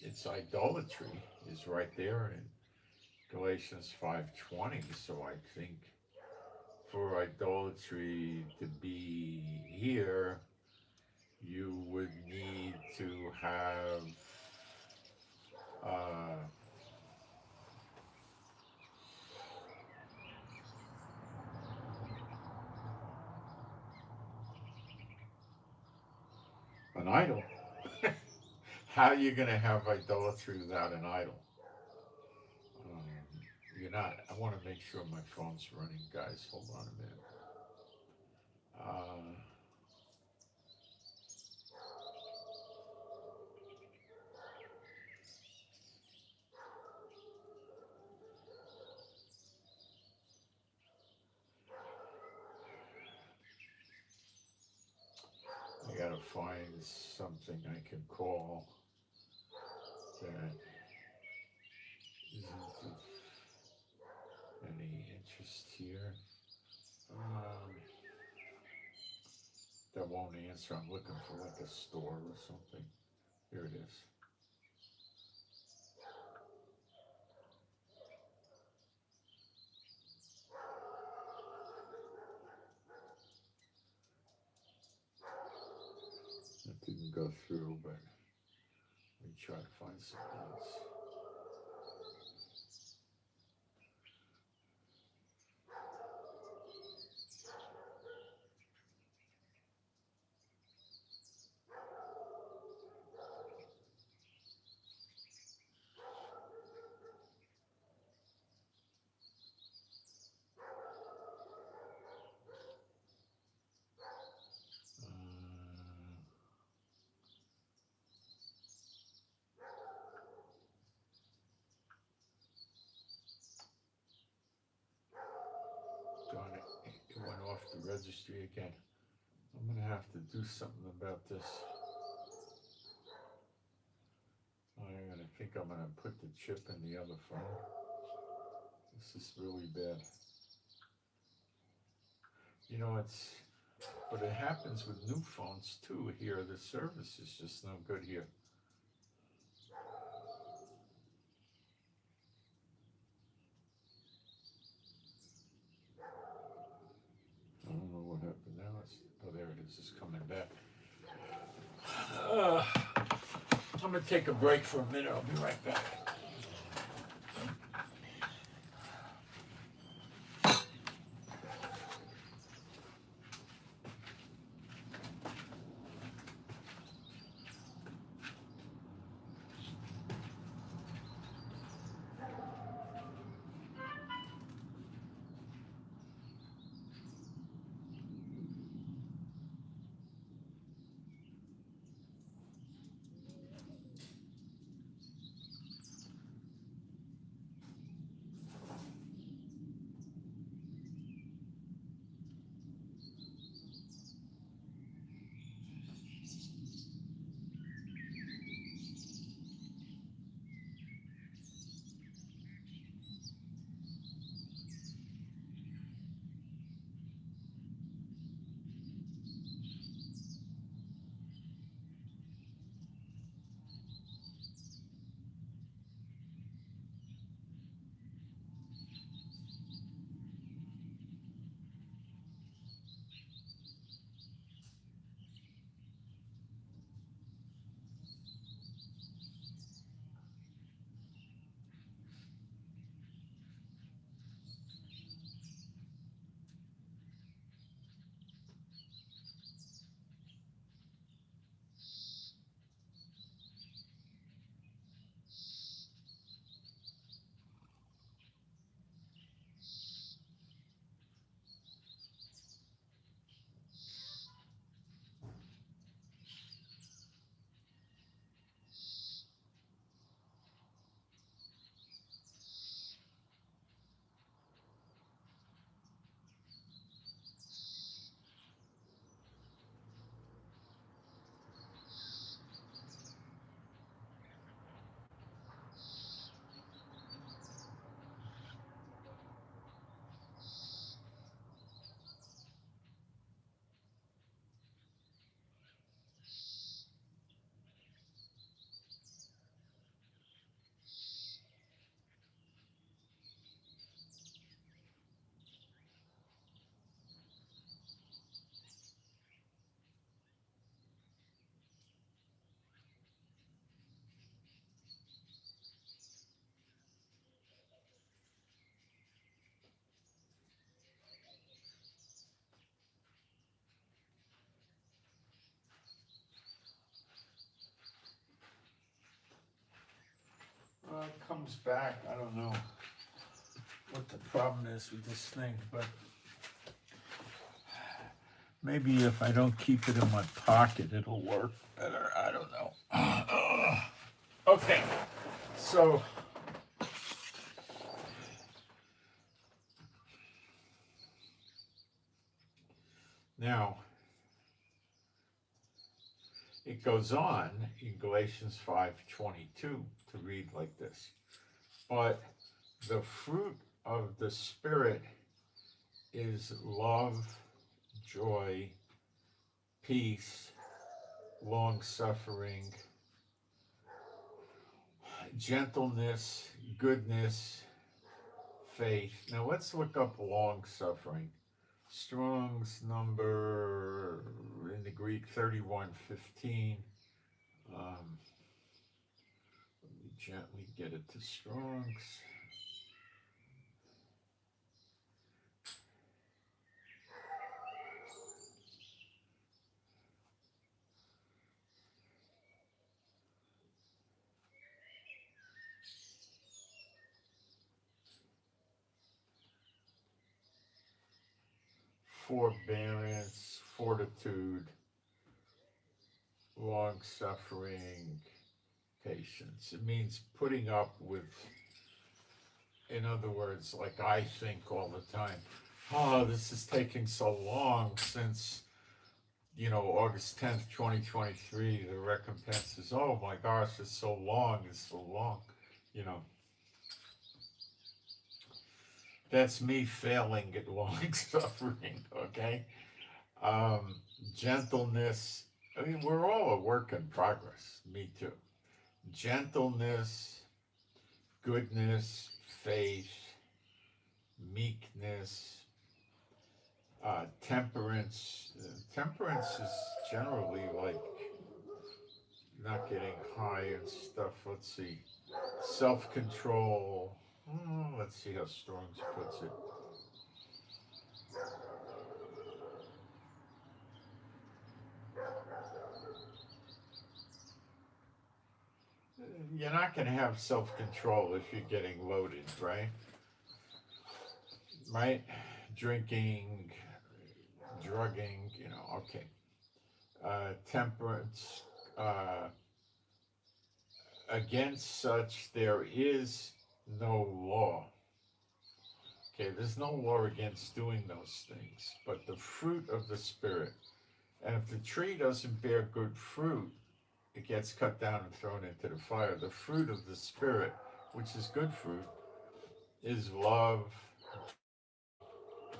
it's idolatry is right there in Galatians 5:20. So I think for idolatry to be here, you would need to have an idol. How are you going to have idolatry without an idol? You're not. I want to make sure my phone's running, guys. Hold on a minute. I gotta find something I can call that isn't of any interest here. That won't answer. I'm looking for like a store or something. Here it is. That didn't go through, but let me try to find something else. Darn it, it went off the registry again. I'm gonna have to do something about this. I think I'm gonna put the chip in the other phone. This is really bad. You know, but it happens with new phones too here. The service is just no good here. I don't know what happened now. Oh, there it is. It's coming back. I'm gonna take a break for a minute. I'll be right back. It comes back. I don't know what the problem is with this thing, but maybe if I don't keep it in my pocket, it'll work better. I don't know. Okay, so now it goes on in Galatians 5:22 to read like this. But the fruit of the Spirit is love, joy, peace, long-suffering, gentleness, goodness, faith. Now let's look up long-suffering. Strong's number in the Greek 31:15. Let me gently get it to Strong's. Forbearance, fortitude, long suffering, patience. It means putting up with, in other words, like I think all the time, oh, this is taking so long since, August 10th, 2023, the recompense is, oh my gosh, it's so long, you know. That's me failing at long suffering, okay? Gentleness, I mean, we're all a work in progress, me too. Gentleness, goodness, faith, meekness, temperance. Temperance is generally like not getting high and stuff. Let's see. Self control. Let's see how Strong's puts it. You're not going to have self control if you're getting loaded, right? Right? Drinking, drugging, okay. Temperance. Against such there is no law. Okay, there's no law against doing those things, but the fruit of the Spirit. And if the tree doesn't bear good fruit, it gets cut down and thrown into the fire. The fruit of the Spirit, which is good fruit, is love,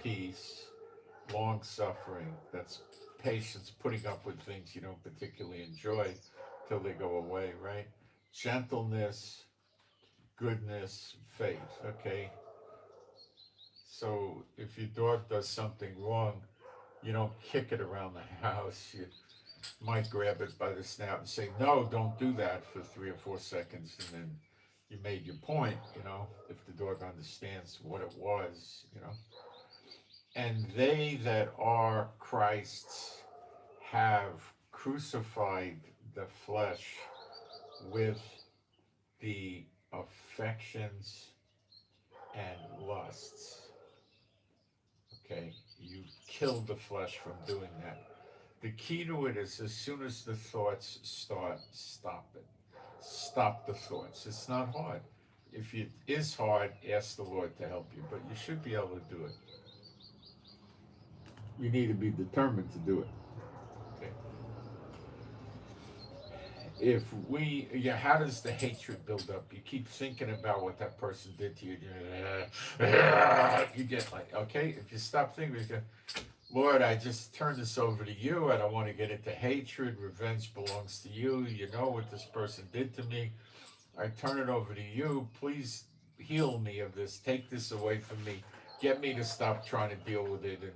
peace, long suffering. That's patience, putting up with things you don't particularly enjoy till they go away, right? Gentleness, goodness, faith. Okay. So if your dog does something wrong, you don't kick it around the house. You might grab it by the snout and say, no, don't do that for 3 or 4 seconds. And then you made your point, if the dog understands what it was. And they that are Christ's have crucified the flesh with the affections and lusts. Okay, you kill the flesh from doing that. The key to it is as soon as the thoughts start, stop it. Stop the thoughts. It's not hard. If it is hard, ask the Lord to help you, but you should be able to do it. You need to be determined to do it. Okay. How does the hatred build up? You keep thinking about what that person did to you. You get like, okay, if you stop thinking, you go, Lord, I just turn this over to you. I don't want to get into hatred. Revenge belongs to you. You know what this person did to me. I turn it over to you. Please heal me of this. Take this away from me. Get me to stop trying to deal with it and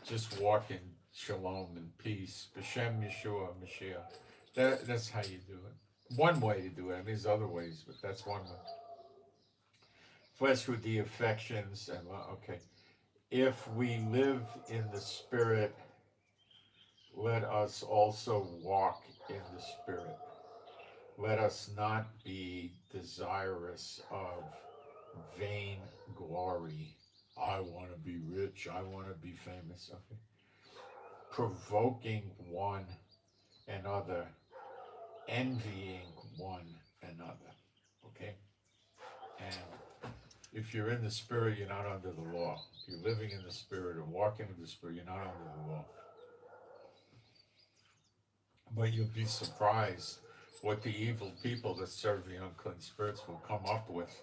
just walk in shalom and peace. B'Shem Yeshua Mashiach. That's how you do it. One way to do it. I mean, there's other ways, but that's one way. Flesh with the affections and okay. If we live in the Spirit, let us also walk in the Spirit. Let us not be desirous of vain glory. I want to be rich. I want to be famous. Okay. Provoking one another, envying one another. Okay. And if you're in the Spirit, you're not under the law. If you're living in the Spirit or walking in the Spirit, you're not under the law. But you'll be surprised what the evil people that serve the unclean spirits will come up with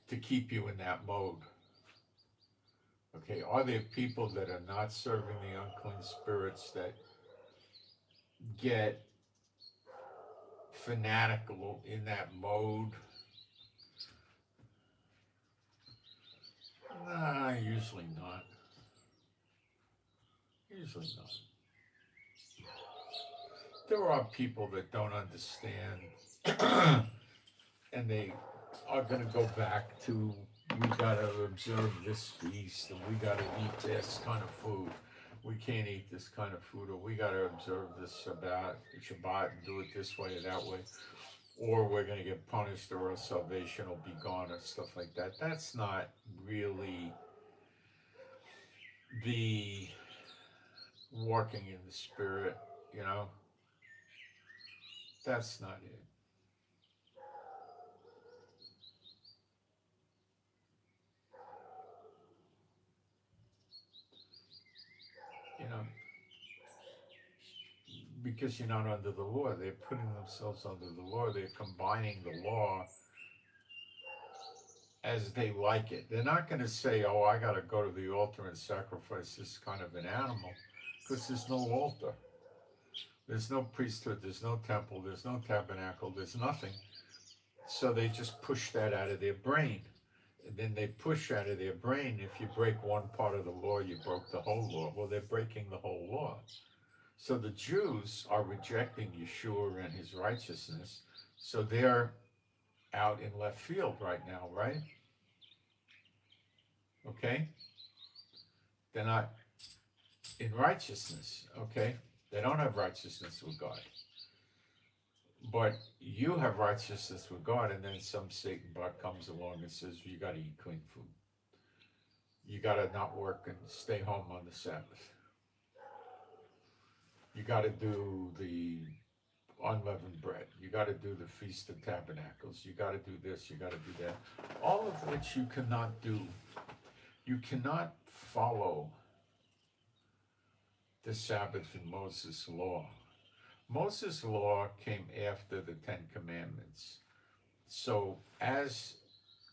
to keep you in that mode. Okay, are there people that are not serving the unclean spirits that get fanatical in that mode? Nah, usually not. Usually not. There are people that don't understand and they are going to go back to, we got to observe this feast and we got to eat this kind of food. We can't eat this kind of food, or we got to observe this Shabbat and do it this way or that way, or we're going to get punished, or our salvation will be gone, or stuff like that. That's not really the walking in the Spirit, you know? That's not it. You know, because you're not under the law, they're putting themselves under the law. They're combining the law as they like it. They're not going to say, oh, I got to go to the altar and sacrifice this kind of an animal, because there's no altar. There's no priesthood, there's no temple, there's no tabernacle, there's nothing. So they just push that out of their brain. And then they push out of their brain, if you break one part of the law, you broke the whole law. Well, they're breaking the whole law. So the Jews are rejecting Yeshua and his righteousness. So they're out in left field right now, right? Okay? They're not in righteousness, okay? They don't have righteousness with God. But you have righteousness with God, and then some Satan bot comes along and says, you got to eat clean food. You got to not work and stay home on the Sabbath. You got to do the unleavened bread. You got to do the Feast of Tabernacles. You got to do this. You got to do that. All of which you cannot do. You cannot follow the Sabbath in Moses' law. Moses' law came after the Ten Commandments. So as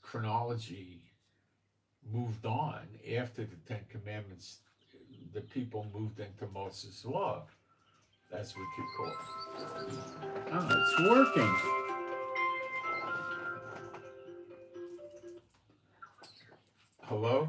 chronology moved on after the Ten Commandments, the people moved into Moses' law, as we could call it. Oh, it's working. Hello?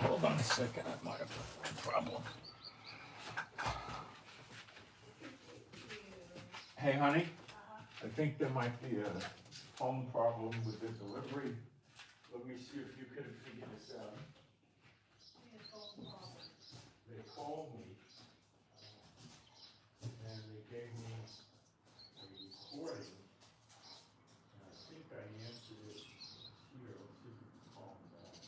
Hold on a second, I might have a problem. Hey, honey, I think there might be a phone problem with the delivery. Let me see if you could figure this out. They called me, and they gave me a recording, and I think I answered it here. Let's see if we can call them back.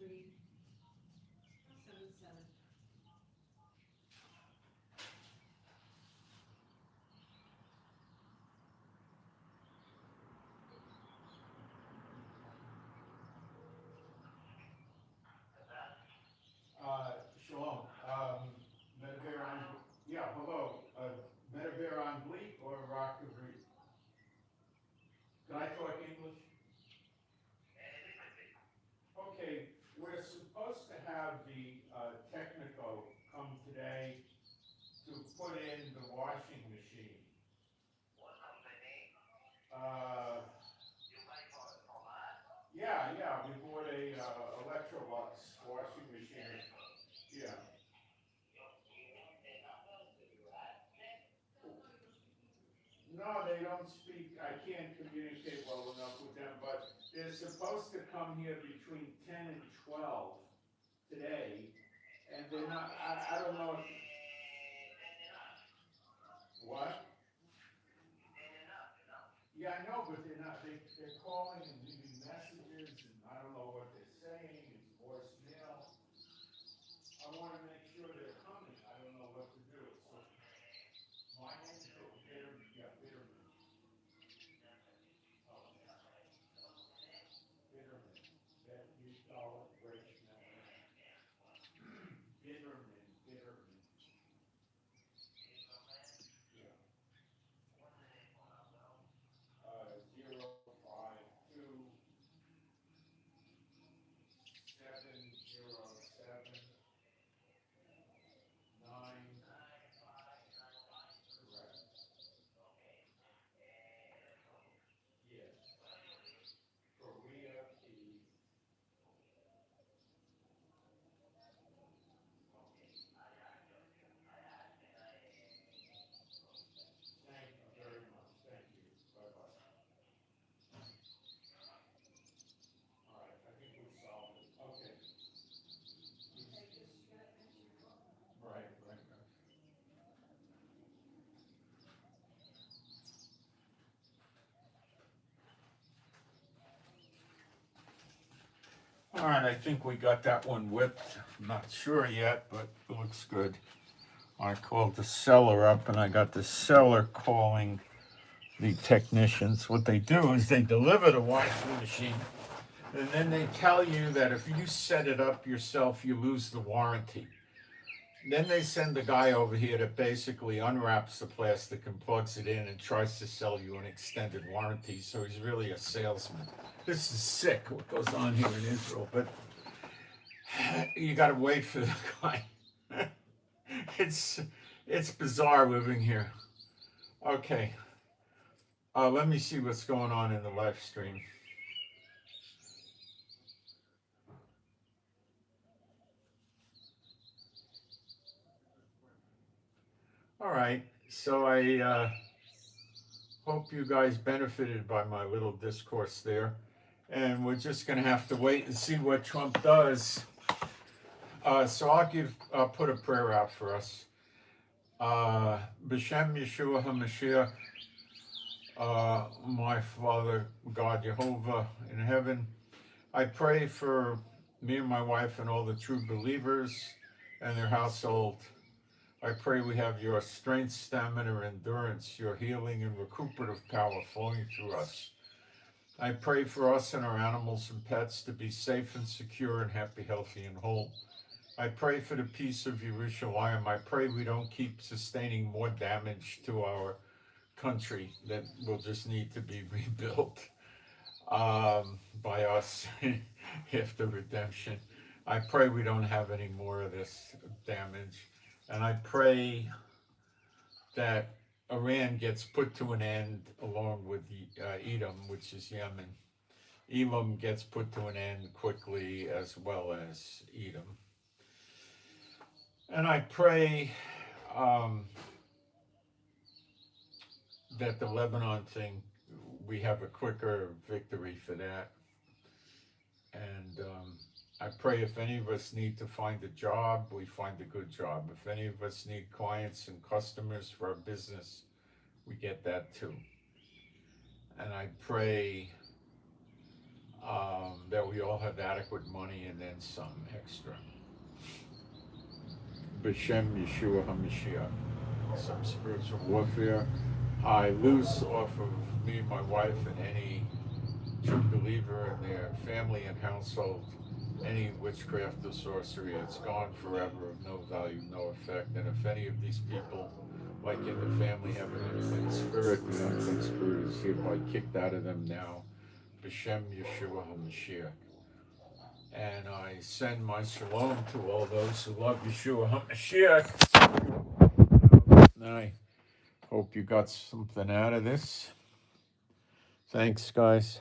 3, 7, 7. Shalom. Yeah, hello. Medabere Anglik or Rock of Reed? Can I talk English? Okay, we're supposed to have the technical come today to put in the washing machine. Uh, yeah, we bought a Electrolux washing machine. Yeah. No, they don't speak, I can't communicate well enough with them, but they're supposed to come here between 10 and 12 today, and they're not, I don't know if, what? Yeah, I know, but they're not, they're calling and leaving messages, and I don't know what they're saying, it's voicemail. I wanna make sure they're coming, I don't know what to do, so. My name's Bitter, yeah, Bitterman. Oh, Bitterman, that you call it, British now. Bitterman, Bitterman, yeah. 052-707-9, correct, yes. Korea, thank you very much, thank you, bye-bye. All right, I think we solved it, okay. Right, right, right. All right, I think we got that one whipped. I'm not sure yet, but it looks good. I called the seller up and I got the seller calling the technicians. What they do is they deliver the washing machine and then they tell you that if you set it up yourself, you lose the warranty. Then they send the guy over here that basically unwraps the plastic and plugs it in and tries to sell you an extended warranty. So he's really a salesman. This is sick what goes on here in Israel, but you got to wait for the guy. it's it's bizarre living here. Okay, let me see what's going on in the live stream. All right, so I hope you guys benefited by my little discourse there, and we're just going to have to wait and see what Trump does. So I'll put a prayer out for us. B'Shem Yeshua HaMashiach, my Father God Jehovah in heaven, I pray for me and my wife and all the true believers and their household. I pray we have your strength, stamina, endurance, your healing and recuperative power flowing through us. I pray for us and our animals and pets to be safe and secure and happy, healthy, and whole. I pray for the peace of Yerushalayim. I pray we don't keep sustaining more damage to our country that will just need to be rebuilt by us after redemption. I pray we don't have any more of this damage. And I pray that Iran gets put to an end along with Edom, which is Yemen. Elam gets put to an end quickly as well as Edom. And I pray that the Lebanon thing, we have a quicker victory for that. And I pray if any of us need to find a job, we find a good job. If any of us need clients and customers for our business, we get that too. And I pray that we all have adequate money and then some extra. B'Shem Yeshua HaMashiach. Some spiritual warfare. I loose off of me and my wife and any true believer and their family and household any witchcraft or sorcery. It's gone forever, of no value, no effect. And if any of these people, like in the family, have an unclean spirit, the unclean spirit is hereby kicked out of them now. B'Shem Yeshua HaMashiach. And I send my shalom to all those who love Yeshua HaMashiach. And I hope you got something out of this. Thanks, guys.